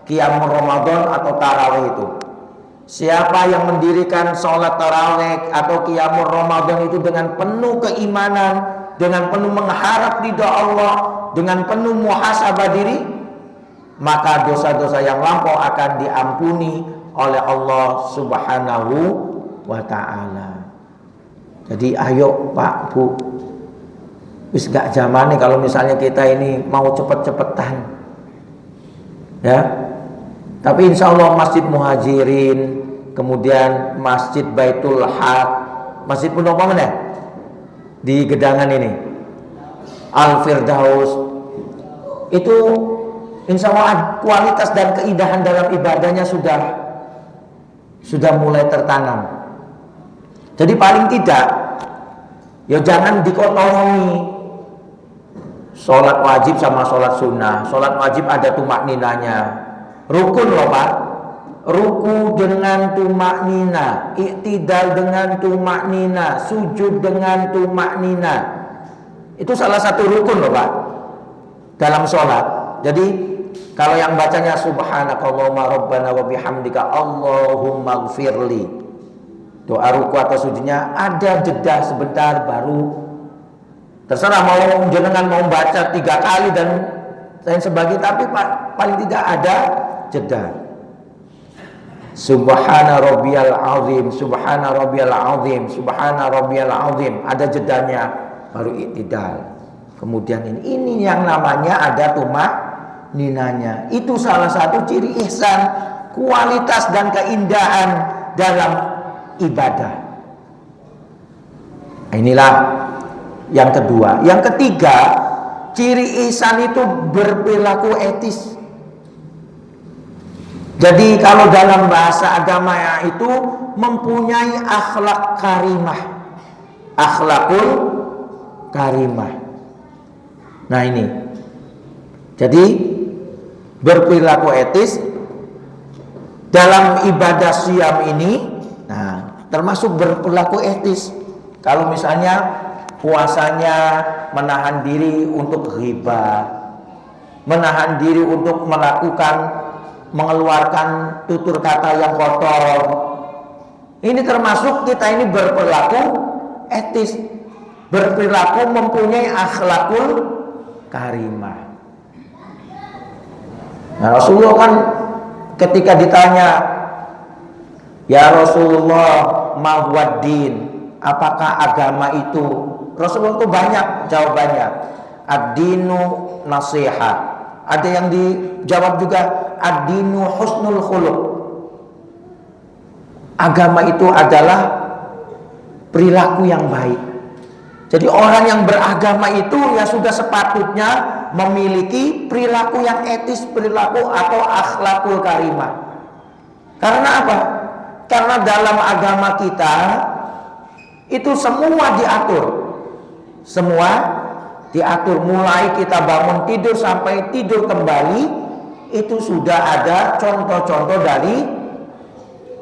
qiyamul Ramadan atau tarawih itu. Siapa yang mendirikan sholat tarawih atau qiyamul Ramadan itu dengan penuh keimanan, dengan penuh mengharap ridha Allah, dengan penuh muhasabah diri, maka dosa-dosa yang lampau akan diampuni oleh Allah Subhanahu wa ta'ala. Jadi ayo Pak, Bu, wis gak zamane kalau misalnya kita ini mau cepet-cepetan, ya. Tapi insya Allah Masjid Muhajirin, kemudian Masjid Baitul Haq, Masjid Pondok mana di Gedangan ini, Al Firdaus, itu insya Allah kualitas dan keindahan dalam ibadahnya sudah mulai tertanam. Jadi paling tidak, ya jangan dikotomi sholat wajib sama sholat sunnah. Sholat wajib ada tumakninanya, rukun loh Pak, ruku dengan tumaknina, iktidal dengan tumaknina, sujud dengan tumaknina. Itu salah satu rukun loh Pak dalam sholat. Jadi kalau yang bacanya subhanakallahumma rabbana wa bihamdika Allahumma gfirli, doa ruku atau sujudnya ada jeda sebentar, baru terserah mau jenengan mau baca 3 kali dan lain sebagainya, tapi paling tidak ada jeda. Subhana rabbiyal azim, subhana rabbiyal azim, subhana rabbiyal azim. Ada jedanya baru i'tidal. Kemudian ini yang namanya ada tumak ninanya. Itu salah satu ciri ihsan, kualitas dan keindahan dalam ibadah. Inilah yang kedua. Yang ketiga, ciri ihsan itu berperilaku etis. Jadi kalau dalam bahasa agama itu mempunyai akhlak karimah, akhlakul karimah. Nah ini, jadi berperilaku etis dalam ibadah siyam ini, nah termasuk berperilaku etis. Kalau misalnya puasanya menahan diri untuk ghibah, menahan diri untuk mengeluarkan tutur kata yang kotor. Ini termasuk kita ini berperilaku etis, berperilaku mempunyai akhlakul karimah. Nah, Rasulullah kan ketika ditanya, ya Rasulullah, ma huwad din, apakah agama itu? Rasulullah itu banyak jawabannya. Ad-dinu nasiha. Ada yang dijawab juga ad-dinu husnul khuluq. Agama itu adalah perilaku yang baik. Jadi orang yang beragama itu ya sudah sepatutnya memiliki perilaku yang etis, perilaku atau akhlakul karimah. Karena apa? Karena dalam agama kita itu semua diatur. Semua diatur, mulai kita bangun tidur sampai tidur kembali, itu sudah ada contoh-contoh dari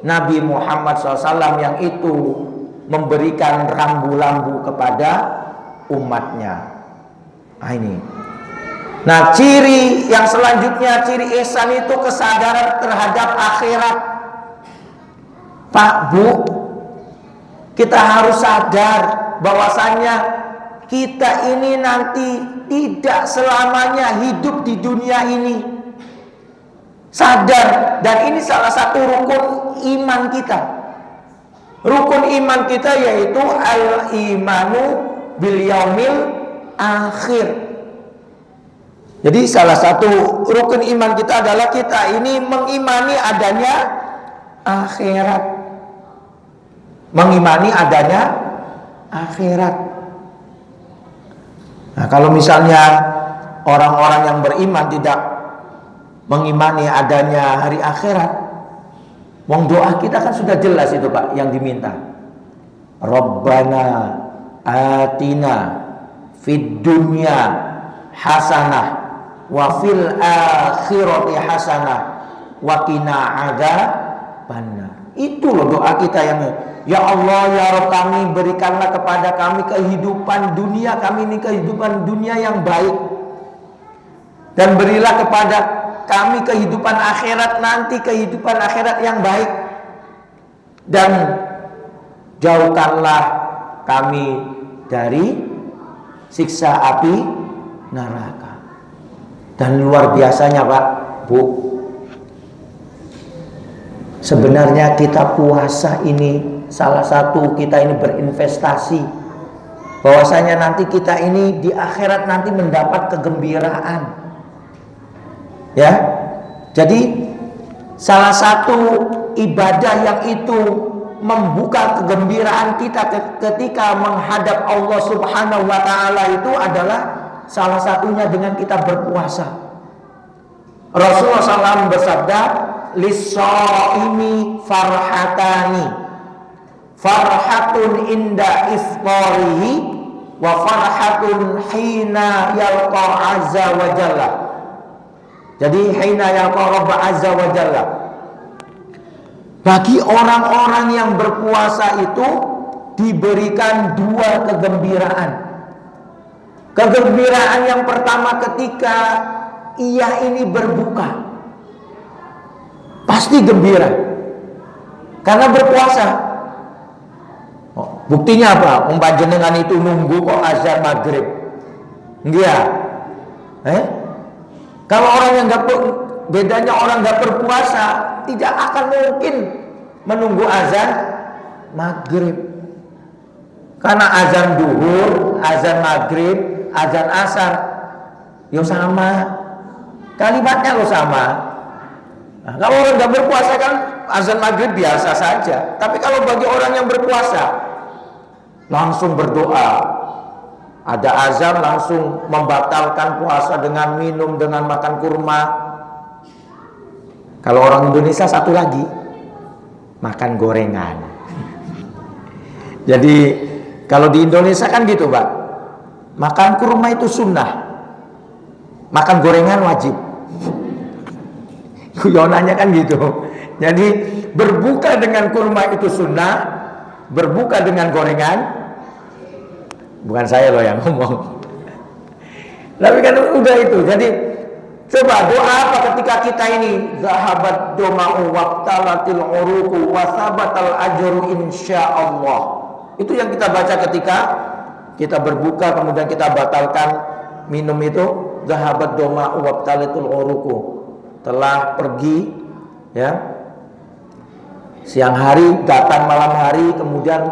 Nabi Muhammad SAW yang itu memberikan rambu-rambu kepada umatnya. Nah ini. Nah ciri yang selanjutnya, ciri ihsan itu kesadaran terhadap akhirat. Pak, Bu, kita harus sadar bahwasannya kita ini nanti tidak selamanya hidup di dunia ini. Sadar, dan ini salah satu rukun iman kita. Rukun iman kita yaitu al-imanu bil yaumil akhir. Jadi salah satu rukun iman kita adalah kita ini mengimani adanya akhirat. Mengimani adanya akhirat. Nah, kalau misalnya orang-orang yang beriman tidak mengimani adanya hari akhirat, wong doa kita kan sudah jelas itu Pak yang diminta. Rabbana atina fid dunya hasanah wa fil akhirati hasanah wa qina adzabannar. Itu loh doa kita yang ya Allah ya Rabb kami, berikanlah kepada kami kehidupan dunia kami ini kehidupan dunia yang baik, dan berilah kepada kami kehidupan akhirat nanti kehidupan akhirat yang baik, dan jauhkanlah kami dari siksa api neraka. Dan luar biasanya Pak, Bu, sebenarnya kita puasa ini salah satu kita ini berinvestasi, bahwasanya nanti kita ini di akhirat nanti mendapat kegembiraan. Ya. Jadi salah satu ibadah yang itu membuka kegembiraan kita ketika menghadap Allah Subhanahu wa taala itu adalah salah satunya dengan kita berpuasa. Rasulullah SAW bersabda, lis-shaimi farhatani, farhatun inda ifṭarihi wa farhatun hina yalqa azza wa jalla. Jadi hina yalqa rabb azza wa jalla, bagi orang-orang yang berpuasa itu diberikan dua kegembiraan. Kegembiraan yang pertama ketika ia ini berbuka, pasti gembira karena berpuasa. Buktinya apa? Umpah jenengan itu nunggu kok azan maghrib, enggak? Kalau orang yang bedanya orang nggak berpuasa, tidak akan mungkin menunggu azan maghrib. Karena azan duhur, azan maghrib, azan asar, yo sama. Kalimatnya lo sama. Nah, kalau orang nggak berpuasa kan azan maghrib biasa saja. Tapi kalau bagi orang yang berpuasa, langsung berdoa. Ada azan langsung membatalkan puasa dengan minum, dengan makan kurma. Kalau orang Indonesia satu lagi, makan gorengan. Jadi kalau di Indonesia kan gitu Pak, makan kurma itu sunnah, makan gorengan wajib. Guyonannya kan gitu. Jadi berbuka dengan kurma itu sunnah, berbuka dengan gorengan, bukan saya loh yang ngomong. Tapi kan udah itu. Jadi coba doa apa ketika kita ini zahabat doma'u waqtalatil uruku wa sabatal ajru insyaallah. Itu yang kita baca ketika kita berbuka kemudian kita batalkan minum itu, zahabat doma'u waqtalatil uruku. Telah pergi ya. Siang hari datang malam hari, kemudian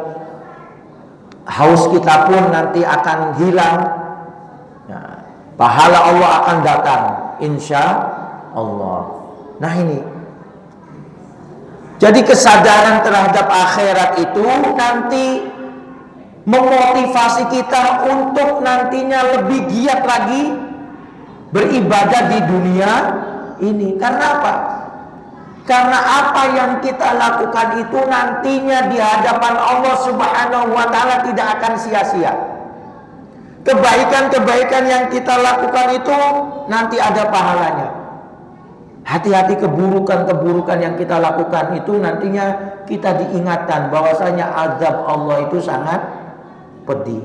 haus kita pun nanti akan hilang ya, pahala Allah akan datang insya Allah. Nah ini, jadi kesadaran terhadap akhirat itu nanti memotivasi kita untuk nantinya lebih giat lagi beribadah di dunia ini. Karena apa? Karena apa yang kita lakukan itu nantinya di hadapan Allah Subhanahu wa Ta'ala tidak akan sia-sia. Kebaikan-kebaikan yang kita lakukan itu nanti ada pahalanya. Hati-hati keburukan-keburukan yang kita lakukan itu nantinya kita diingatkan bahwasanya azab Allah itu sangat pedih.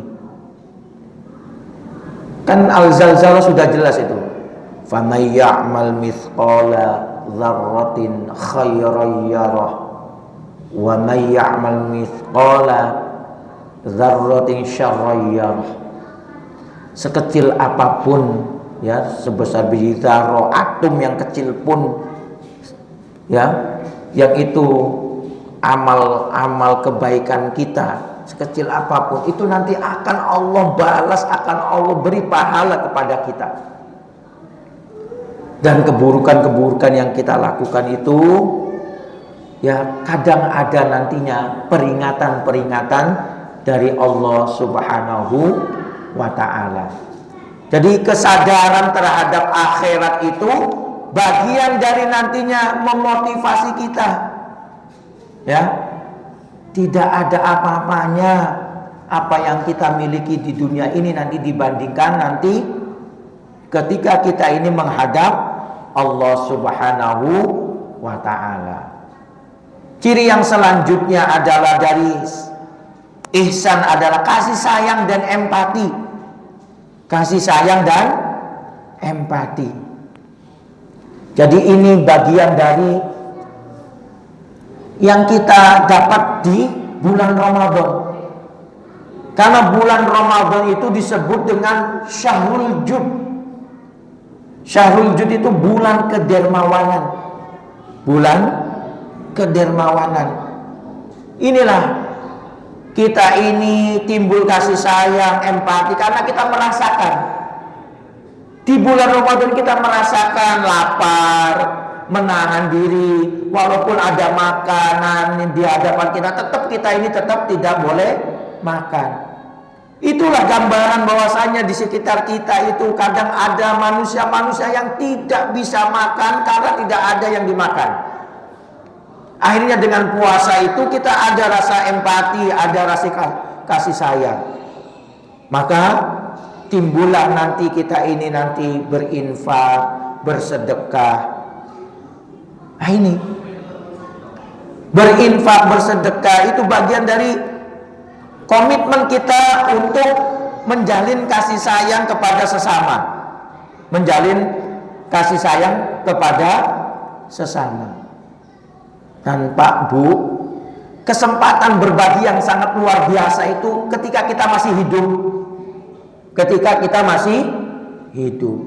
Kan Al-Zalzalah sudah jelas itu. Faman ya'mal mithqala dzarratin khairan yarah wa may ya'mal mithqala dzarratin syarran yarah. Sekecil apapun ya, sebesar biji zarah, atom yang kecil pun ya, yang itu amal kebaikan kita sekecil apapun itu nanti akan Allah balas, akan Allah beri pahala kepada kita. Dan keburukan-keburukan yang kita lakukan itu ya kadang ada nantinya peringatan-peringatan dari Allah Subhanahu wa Ta'ala. Jadi kesadaran terhadap akhirat itu bagian dari nantinya memotivasi kita ya. Tidak ada apa-apanya apa yang kita miliki di dunia ini nanti dibandingkan nanti ketika kita ini menghadap Allah Subhanahu wa Ta'ala. Ciri yang selanjutnya adalah dari ihsan adalah kasih sayang dan empati. Kasih sayang dan empati. Jadi ini bagian dari yang kita dapat di bulan Ramadan. Karena bulan Ramadan itu disebut dengan Syahrul Jud. Syahrul Jud itu bulan kedermawanan. Bulan kedermawanan. Inilah kita ini timbul kasih sayang, empati karena kita merasakan di bulan Ramadan kita merasakan lapar, menahan diri, walaupun ada makanan di hadapan kita, tetap kita ini tetap tidak boleh makan. Itulah gambaran bahwasanya di sekitar kita itu kadang ada manusia-manusia yang tidak bisa makan karena tidak ada yang dimakan. Akhirnya dengan puasa itu kita ada rasa empati, ada rasa kasih sayang. Maka timbullah nanti kita ini nanti berinfak, bersedekah. Nah ini berinfak, bersedekah itu bagian dari komitmen kita untuk menjalin kasih sayang kepada sesama. Menjalin kasih sayang kepada sesama. Dan Pak Bu, kesempatan berbagi yang sangat luar biasa itu ketika kita masih hidup. Ketika kita masih hidup.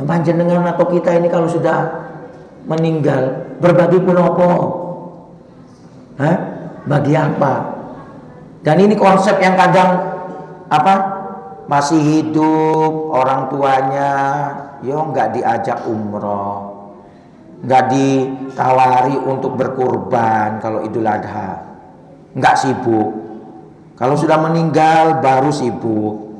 Panjenengan atau kita ini kalau sudah meninggal, Berbagi pun apa? Hah? Bagi apa? Dan ini konsep yang kadang masih hidup orang tuanya, nggak diajak umroh, nggak ditawari untuk berkurban kalau Idul Adha, nggak sibuk. Kalau sudah meninggal baru sibuk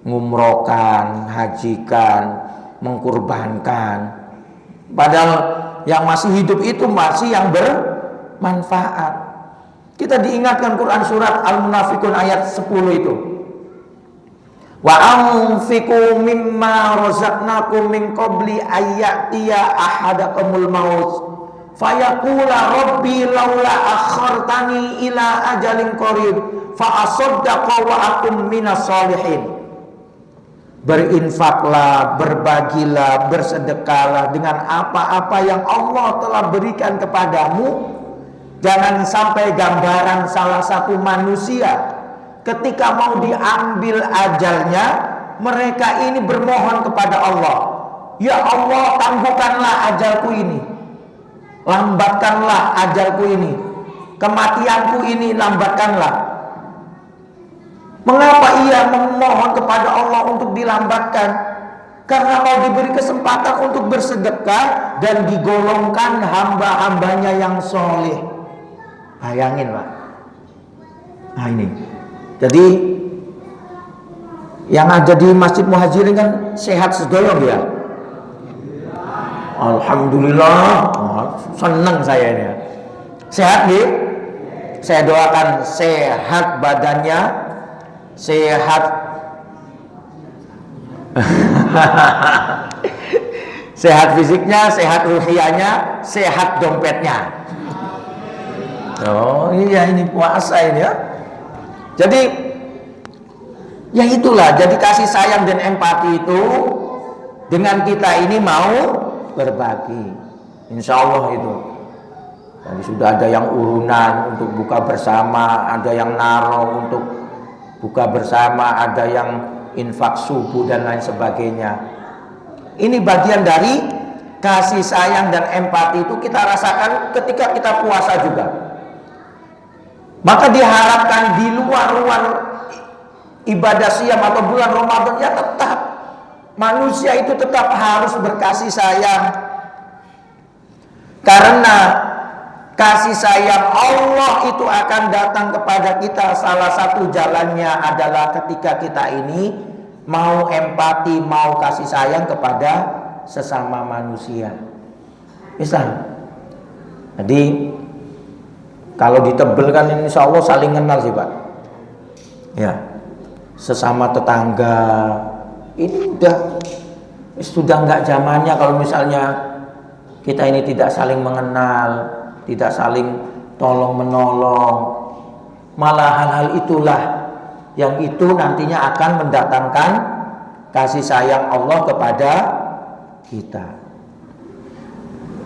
ngumrohkan, hajikan, mengkurbankan. Padahal yang masih hidup itu masih yang bermanfaat. Kita diingatkan Quran surat Al-Munafikun ayat 10 itu. Wa anfiqu mimma razaqnakum min qabli ayyatiya ahadakumul maut fayaqula rabbi laula akhartani ila ajalin qarib fa asaddaqa wa akum minas solihin. Berinfaklah, berbagilah, bersedekahlah dengan apa-apa yang Allah telah berikan kepadamu. Jangan sampai gambaran salah satu manusia ketika mau diambil ajalnya, mereka ini bermohon kepada Allah, ya Allah, tangguhkanlah ajalku ini, lambatkanlah ajalku ini, kematianku ini lambatkanlah. Mengapa ia memohon kepada Allah untuk dilambatkan? Karena mau diberi kesempatan untuk bersedekah dan digolongkan hamba-hambanya yang soleh. Bayangin Pak. Nah ini. Jadi yang ada di Masjid Muhajirin kan sehat sedoyo ya. Alhamdulillah. Senang saya ini. Sehat nih. Saya doakan sehat badannya, sehat sehat fisiknya, sehat ruhiyahnya, sehat dompetnya. Oh iya, ini puasa ini ya. Jadi ya itulah, jadi kasih sayang dan empati itu dengan kita ini mau berbagi, insya Allah itu. Jadi sudah ada yang urunan untuk buka bersama, ada yang naro untuk buka bersama, ada yang infak subuh dan lain sebagainya. Ini bagian dari kasih sayang dan empati itu kita rasakan ketika kita puasa juga. Maka diharapkan di luar ibadah siam atau bulan Ramadan ya tetap manusia itu tetap harus berkasih sayang. Karena kasih sayang Allah itu akan datang kepada kita, salah satu jalannya adalah ketika kita ini mau empati, mau kasih sayang kepada sesama manusia. Misal, jadi kalau ditebel kan insya Allah saling kenal sih Pak. Ya, sesama tetangga. Ini sudah nggak zamannya kalau misalnya kita ini tidak saling mengenal, tidak saling tolong menolong. Malah hal-hal itulah yang itu nantinya akan mendatangkan kasih sayang Allah kepada kita.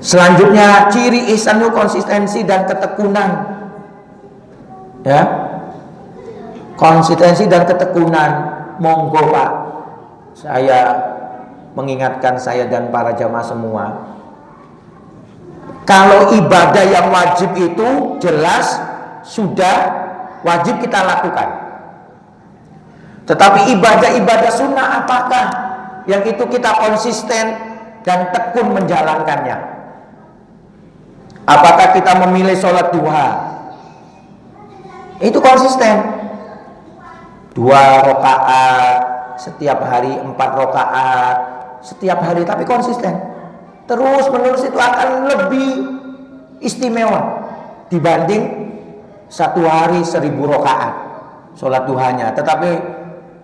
Selanjutnya ciri ihsan itu konsistensi dan ketekunan. Ya. Konsistensi dan ketekunan. Monggo Pak. Saya mengingatkan saya dan para jamaah semua. Kalau ibadah yang wajib itu jelas sudah wajib kita lakukan. Tetapi ibadah-ibadah sunnah apakah yang itu kita konsisten dan tekun menjalankannya? Apakah kita memilih sholat duha? Itu konsisten. 2 rakaat setiap hari, 4 rakaat setiap hari, tapi konsisten. Terus menerus itu akan lebih istimewa dibanding 1 hari 1000 rakaat sholat duhanya. Tetapi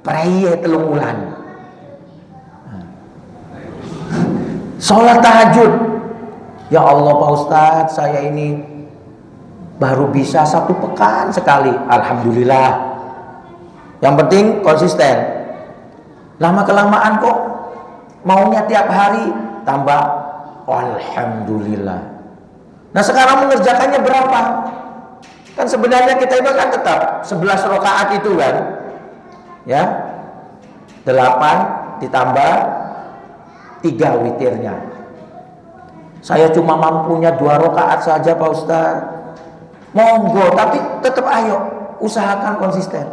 preye telung wulan. Sholat tahajud. Ya Allah Pak Ustadz, saya ini baru bisa 1 pekan sekali. Alhamdulillah. Yang penting konsisten. Lama-kelamaan kok maunya tiap hari tambah. Alhamdulillah. Nah sekarang mengerjakannya berapa? Kan sebenarnya kita itu kan tetap 11 rakaat itu kan. Ya. 8 ditambah 3 witirnya. Saya cuma mampunya 2 rakaat saja Pak Ustaz. Monggo, tapi tetap ayo usahakan konsisten.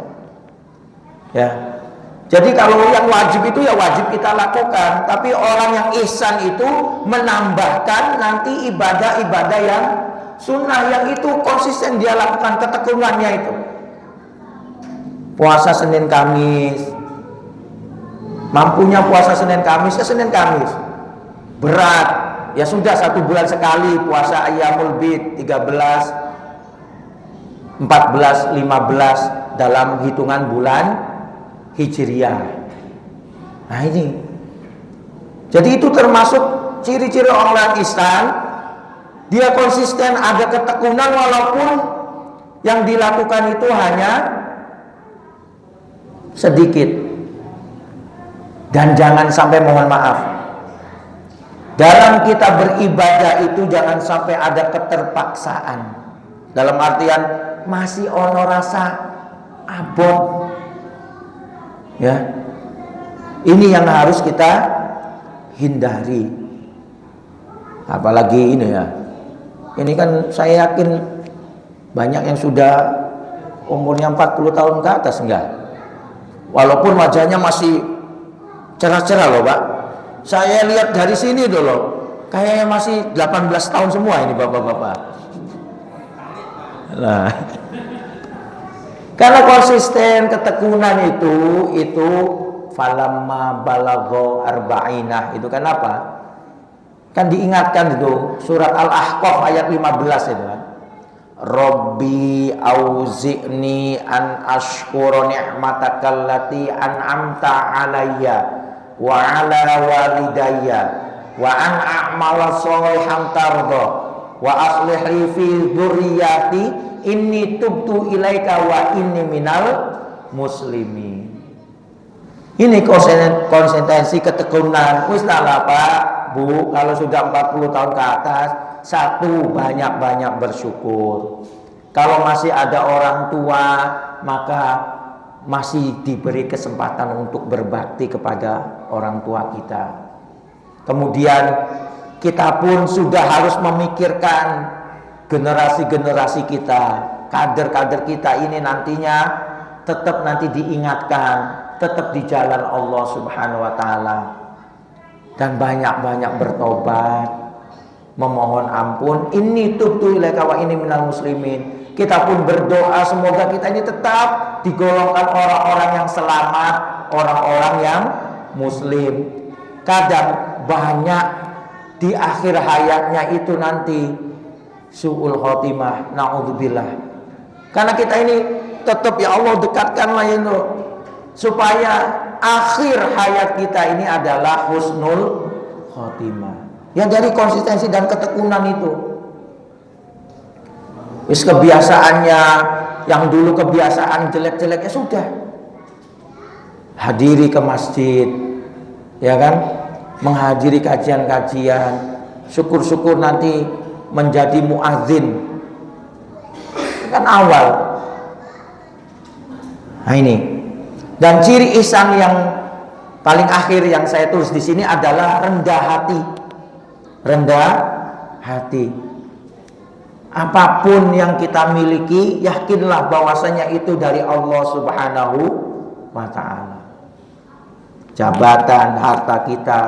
Ya. Jadi kalau yang wajib itu ya wajib kita lakukan, tapi orang yang ihsan itu menambahkan nanti ibadah-ibadah yang sunnah yang itu konsisten dia lakukan, ketekunannya itu. Puasa Senin Kamis, mampunya puasa Senin Kamis ya Senin Kamis. Berat, ya sudah 1 bulan sekali puasa Ayyamul Bid 13, 14, 15 dalam hitungan bulan Hijriyah. Nah ini, jadi itu termasuk ciri-ciri orang ihsan. Dia konsisten, ada ketekunan walaupun yang dilakukan itu hanya sedikit. Dan jangan sampai, mohon maaf, dalam kita beribadah itu jangan sampai ada keterpaksaan. Dalam artian masih ono rasa abot. Ya, ini yang harus kita hindari. Apalagi ini ya, ini kan saya yakin banyak yang sudah umurnya 40 tahun ke atas enggak? Walaupun wajahnya masih cerah-cerah loh Pak. Saya lihat dari sini dulu, kayaknya masih 18 tahun semua ini bapak-bapak. Nah, karena konsisten, ketekunan itu falamma balagho arba'inah itu kan apa? Kan diingatkan itu surat Al-Ahqaf ayat 15 itu kan. Rabbi auzi'ni an ashkura ni'matakal lati an'amta alayya wa ala walidayya wa an a'mala sholihan tarda wa aslih li fi dzurriyyati inni tubtu ilaika wa inni minal muslimin. Ini konsistensi, ketekunan. Wis lah Pak, Bu, kalau sudah 40 tahun ke atas, satu, banyak-banyak bersyukur. Kalau masih ada orang tua, maka masih diberi kesempatan untuk berbakti kepada orang tua kita. Kemudian kita pun sudah harus memikirkan generasi-generasi kita, kader-kader kita ini nantinya tetap nanti diingatkan, tetap di jalan Allah Subhanahu wa taala. Dan banyak-banyak bertobat, memohon ampun. Inni tubtu ilaika wa inni minal muslimin. Kita pun berdoa semoga kita ini tetap digolongkan orang-orang yang selamat, orang-orang yang muslim. Kadang banyak di akhir hayatnya itu nanti su'ul khotimah, na'udzubillah. Karena kita ini tetap ya Allah dekatkanlah itu supaya akhir hayat kita ini adalah husnul khotimah. Ya dari konsistensi dan ketekunan itu. Wis kebiasaannya yang dulu kebiasaan jelek-jelek ya sudah. Hadiri ke masjid, ya kan? Menghadiri kajian-kajian. Syukur-syukur nanti menjadi muadzin. Kan awal. Nah ini. Dan ciri ihsan yang paling akhir yang saya tulis di sini adalah rendah hati. Rendah hati. Apapun yang kita miliki, yakinlah bahwasanya itu dari Allah Subhanahu wa ta'ala. Jabatan, harta kita,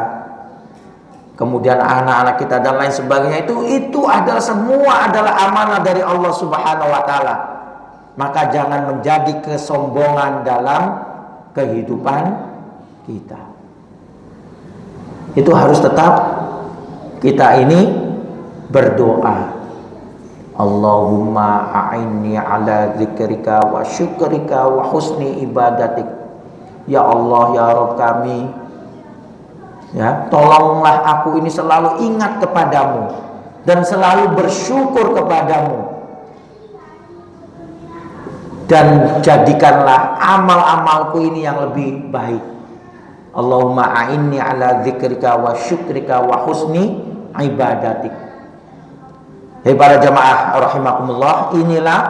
kemudian anak-anak kita dan lain sebagainya, itu adalah semua adalah amanah dari Allah Subhanahu wa ta'ala. Maka jangan menjadi kesombongan dalam kehidupan kita. Itu harus tetap kita ini berdoa. Allahumma a'inni ala dzikrika wa syukrika wa husni ibadatik. Ya Allah, ya Rabb kami, ya, tolonglah aku ini selalu ingat kepadamu dan selalu bersyukur kepadamu. Dan jadikanlah amal-amalku ini yang lebih baik. Allahumma a'inni ala dzikrika wa syukrika wa husni ibadatik. Hei para jamaah rahimakumullah, inilah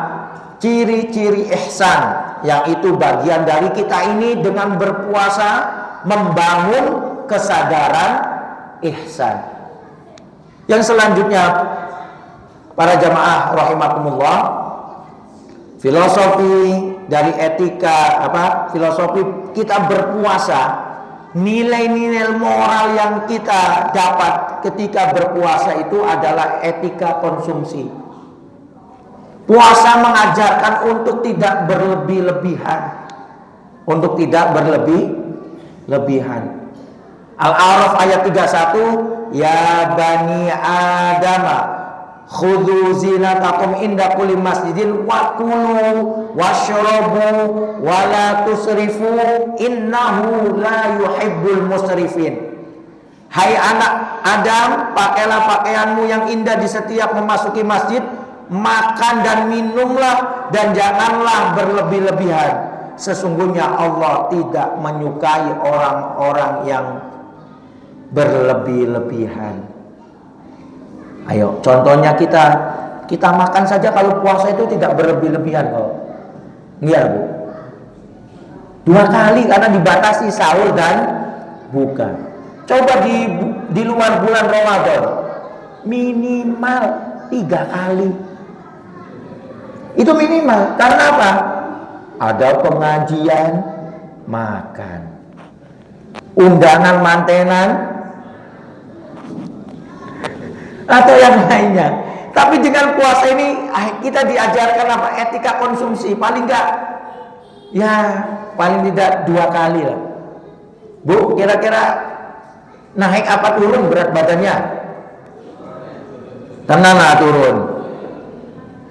ciri-ciri ihsan, yang itu bagian dari kita ini dengan berpuasa membangun kesadaran ihsan. Yang selanjutnya, para jamaah rahimakumullah, filosofi dari etika filosofi kita berpuasa, nilai-nilai moral yang kita dapat ketika berpuasa itu adalah etika konsumsi. Puasa mengajarkan untuk tidak berlebih-lebihan. Untuk tidak berlebih-lebihan. Al-A'raf ayat 31, ya bani Adama khudhu zinatakum inda kulli masjidin wa kulu washrabu wa la tusrifu innahu la yuhibbul musrifin. Hai anak Adam, pakailah pakaianmu yang indah di setiap memasuki masjid, makan dan minumlah dan janganlah berlebih-lebihan. Sesungguhnya Allah tidak menyukai orang-orang yang berlebih-lebihan. Ayo, contohnya kita makan saja kalau puasa itu tidak berlebih-lebihan kok. Iya, Bu. 2 kali karena dibatasi sahur dan buka. Coba di luar bulan Ramadan minimal 3 kali. Itu minimal. Karena apa? Ada pengajian, makan. Undangan mantenan atau yang lainnya. Tapi dengan puasa ini kita diajarkan apa? Etika konsumsi. Paling enggak, ya paling tidak 2 kali lah. Bu, kira-kira naik apa turun berat badannya? Tenang lah turun.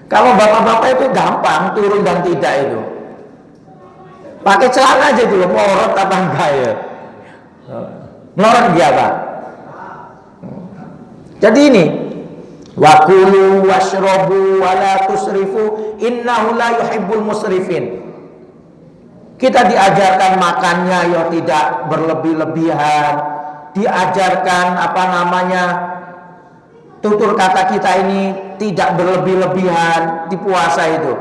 Kalau bapak-bapak itu gampang turun dan tidak itu. Pakai celana aja dulu, melorot apa enggak ya? Melorot dia Pak. Jadi ini, wa kulu washrabu wa la tusrifu innahu la yuhibbul musrifin. Kita diajarkan makannya ya tidak berlebih-lebihan, diajarkan tutur kata kita ini tidak berlebih-lebihan di puasa itu.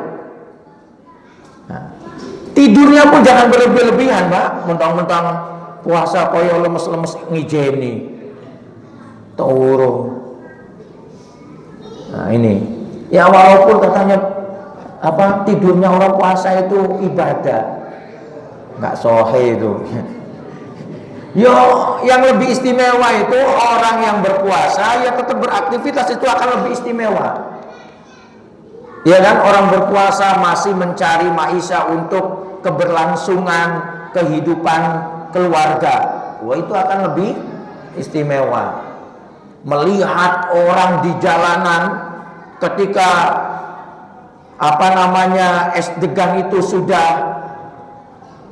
Nah, tidurnya pun jangan berlebih-lebihan, Pak. Mentang-mentang puasa koyo lemes-lemes ngijeni. Turun. Nah, ini. Ya walaupun katanya tidurnya orang puasa itu ibadah. Enggak sahih itu. Yo, yang lebih istimewa itu orang yang berpuasa ya tetap beraktivitas itu akan lebih istimewa. Ya kan, orang berpuasa masih mencari maisha untuk keberlangsungan kehidupan keluarga. Wah, itu akan lebih istimewa. Melihat orang di jalanan ketika es degan itu sudah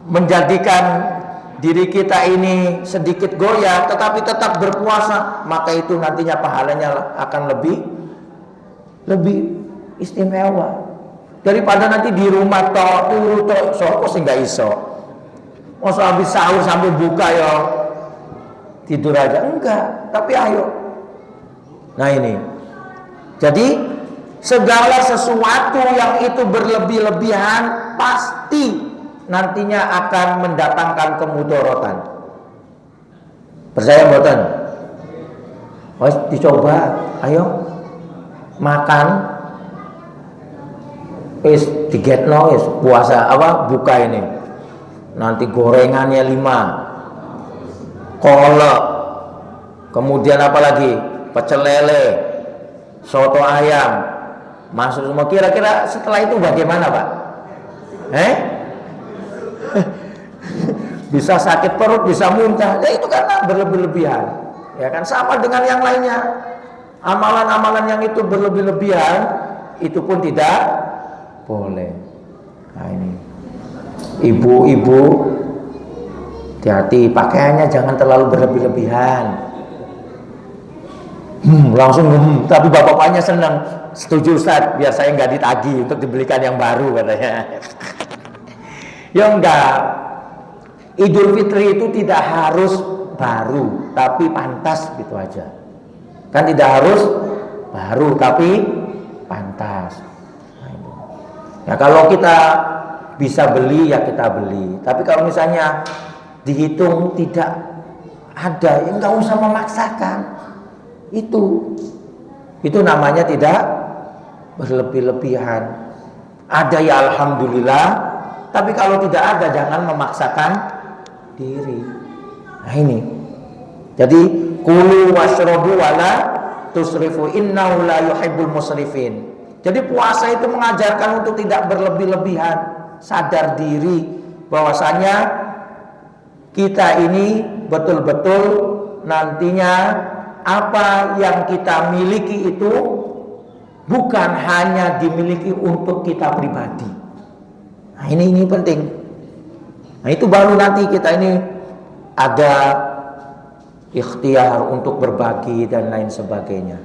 menjadikan diri kita ini sedikit goyah tetapi tetap berpuasa, maka itu nantinya pahalanya akan lebih istimewa daripada nanti di rumah turu soko sing gak iso. Masa habis sahur sampai buka ya tidur aja enggak, tapi ayo. Nah ini. Jadi segala sesuatu yang itu berlebih-lebihan pasti nantinya akan mendatangkan kemudorotan. Percaya mboten? Wes dicoba, ayo makan wis digetno wis puasa buka ini. Nanti gorengannya 5. Kolak. Kemudian apa lagi? Pecel lele, soto ayam. Masuk semua. Kira-kira setelah itu bagaimana, Pak? Bisa sakit perut, bisa muntah. Ya itu karena berlebih-lebihan. Ya kan, sama dengan yang lainnya. Amalan-amalan yang itu berlebih-lebihan itu pun tidak boleh. Nah ini. Ibu-ibu hati-hati, pakaiannya jangan terlalu berlebih-lebihan. Langsung tapi bapak-bapaknya senang. Setuju Ustaz, biar saya nggak ditagih untuk dibelikan yang baru katanya. Ya enggak. Idul Fitri itu tidak harus baru, tapi pantas gitu aja. Kan tidak harus baru, tapi pantas. Ya kalau kita bisa beli ya kita beli. Tapi kalau misalnya dihitung tidak ada, ya enggak usah memaksakan. Itu namanya tidak berlebih-lebihan. Ada ya alhamdulillah, tapi kalau tidak ada jangan memaksakan diri. Nah ini. Jadi kulu washrabu wala tusrifu innahu la yuhibbul musrifin. Jadi puasa itu mengajarkan untuk tidak berlebih-lebihan, sadar diri bahwasanya kita ini betul-betul nantinya apa yang kita miliki itu bukan hanya dimiliki untuk kita pribadi. Nah, ini penting. Nah, itu baru nanti kita ini ada ikhtiar untuk berbagi dan lain sebagainya.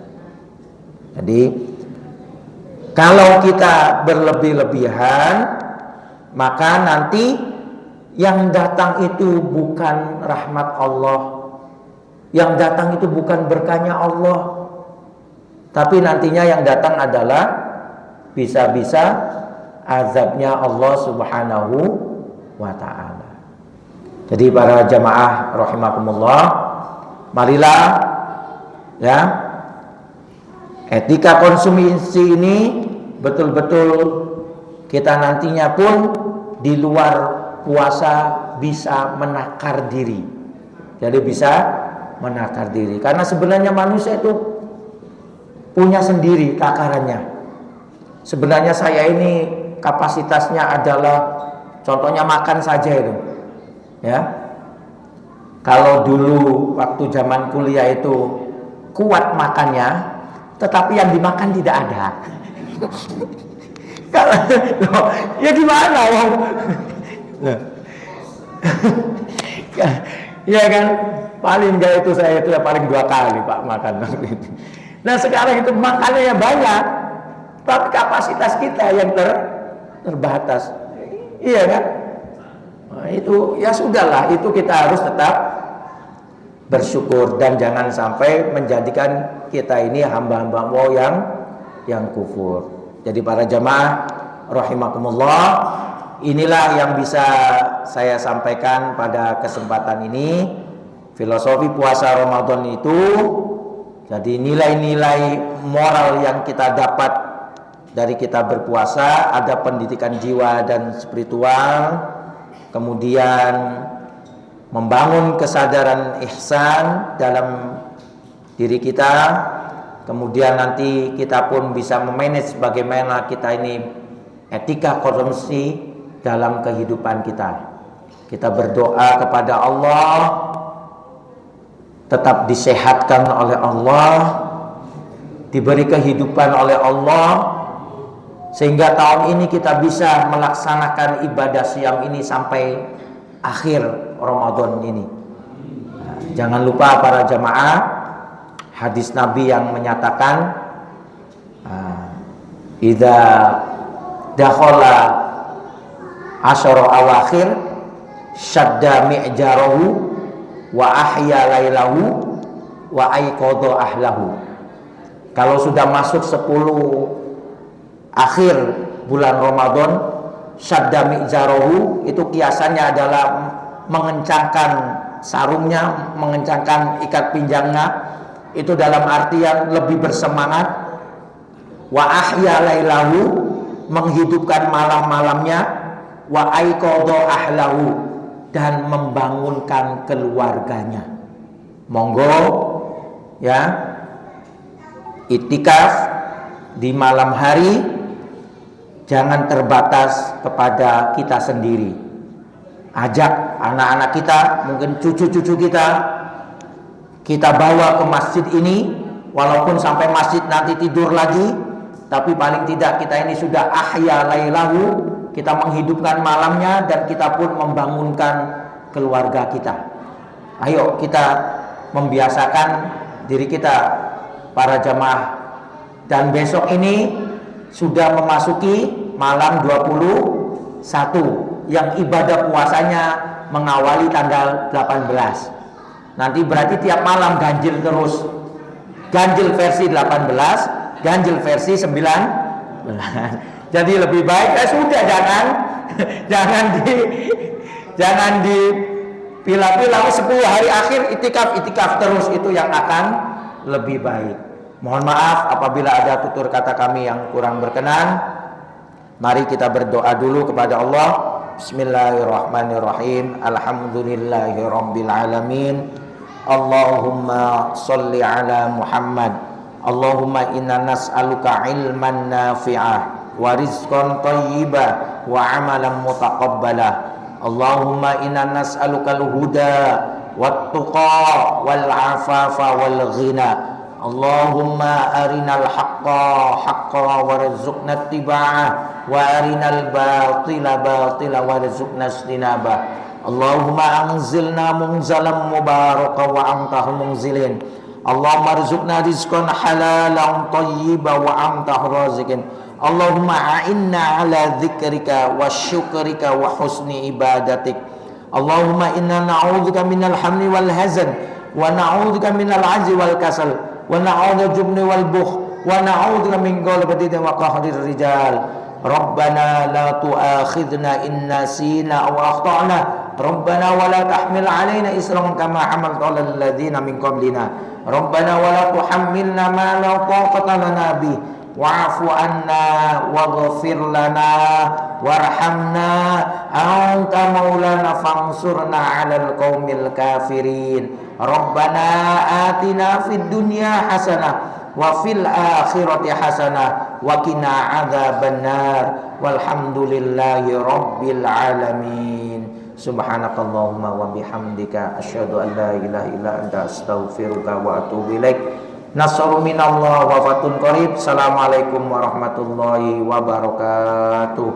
Jadi kalau kita berlebih-lebihan, maka nanti yang datang itu bukan rahmat Allah, yang datang itu bukan berkahnya Allah, tapi nantinya yang datang adalah bisa-bisa azabnya Allah Subhanahu wa ta'ala. Jadi para jamaah rahimakumullah, marilah ya, etika konsumsi ini betul-betul kita nantinya pun di luar puasa bisa menakar diri. Jadi bisa menakar diri, karena sebenarnya manusia itu punya sendiri takarannya. Sebenarnya saya ini kapasitasnya adalah contohnya makan saja itu. Ya. Kalau dulu waktu zaman kuliah itu kuat makannya, tetapi yang dimakan tidak ada. Kalau ya gimana Om? Ya kan, paling enggak itu saya itu ya paling 2 kali Pak makan. Nah sekarang itu makannya banyak, tapi kapasitas kita yang terbatas. Iya kan? Nah, itu ya sudahlah, itu kita harus tetap bersyukur dan jangan sampai menjadikan kita ini hamba-hamba Allah yang kufur. Jadi para jamaah rahimakumullah, inilah yang bisa saya sampaikan pada kesempatan ini. Filosofi puasa Ramadan itu, jadi nilai-nilai moral yang kita dapat dari kita berpuasa, ada pendidikan jiwa dan spiritual, kemudian membangun kesadaran ihsan dalam diri kita, kemudian nanti kita pun bisa memanage bagaimana kita ini etika konsumsi dalam kehidupan kita. Kita berdoa kepada Allah, tetap disehatkan oleh Allah, diberi kehidupan oleh Allah, sehingga tahun ini kita bisa melaksanakan ibadah siam ini sampai akhir Ramadan ini. Nah, jangan lupa para jamaah, hadis Nabi yang menyatakan idza dakhala asyara awakhir syadda mi'jarahu wa ahya lailahu wa aiqadha ahlahu. Kalau sudah masuk 10 akhir bulan Ramadan, syadda mi'jarahu itu kiasannya adalah mengencangkan sarungnya, mengencangkan ikat pinggangnya, itu dalam artian lebih bersemangat. Wa ahya lailahu, menghidupkan malam-malamnya. Wa aiqadha ahlahu, dan membangunkan keluarganya. Monggo ya, itikaf di malam hari jangan terbatas kepada kita sendiri. Ajak anak-anak kita, mungkin cucu-cucu kita bawa ke masjid ini, walaupun sampai masjid nanti tidur lagi, tapi paling tidak kita ini sudah ahya lailahu, kita menghidupkan malamnya dan kita pun membangunkan keluarga kita. Ayo kita membiasakan diri kita para jamaah. Dan besok ini sudah memasuki malam 21 yang ibadah puasanya mengawali tanggal 18. Nanti berarti tiap malam ganjil terus. Ganjil versi 18, ganjil versi 19. Jadi lebih baik sudah jangan di pilah-pilah 10 hari akhir itikaf terus, itu yang akan lebih baik. Mohon maaf apabila ada tutur kata kami yang kurang berkenan. Mari kita berdoa dulu kepada Allah. Bismillahirrahmanirrahim. Alhamdulillahirabbil alamin. Allahumma sholli ala Muhammad. Allahumma inna nas'aluka ilman nafi'ah wa rizqan thayyiban wa amalan mutaqabbalah. Allahumma inna nas'aluka al-huda wat tuqa wal afafa wal ghina. Allahumma arinal haqqa haqqa warzuqna ittiba'ah wa arinal batila batila warzuqna ijtinabah. Allahumma anzilna munzalan mubarakan wa antahul munzilin. Allahumma arzuqna rizqan halalan thayyiban wa antahur raziqin. Allahumma a'inna ala dzikrika wa syukrika wa husni ibadatik. Allahumma inna na'udzubika minal hammi wal hazan wa na'udzubika minal 'ajzi wal kasal wa na'udzubika jubni wal bukh wa na'udzubika min ghalabati wa qahrir rijal. Rabbana la tu'akhidna in nasina aw akhtana. Rabbana wa la tahmil 'alaina isran kama hamalta 'alal ladzina min qablina. Rabbana wa la tuhammilna ma la taqata lana bih. Wa'fu anna waghfir lana warhamna anta maulana fansurna 'alal qaumil kafirin. Rabbana atina fid dunya hasanah wa fil akhirati hasanah wa qina adzabannar walhamdulillahi rabbil alamin. Subhanakallahumma wa bihamdika asyhadu an la ilaha illa anta astaghfiruka wa atubu ilaik. Nasrun minallah wa fatun qarib. Assalamualaikum warahmatullahi wabarakatuh.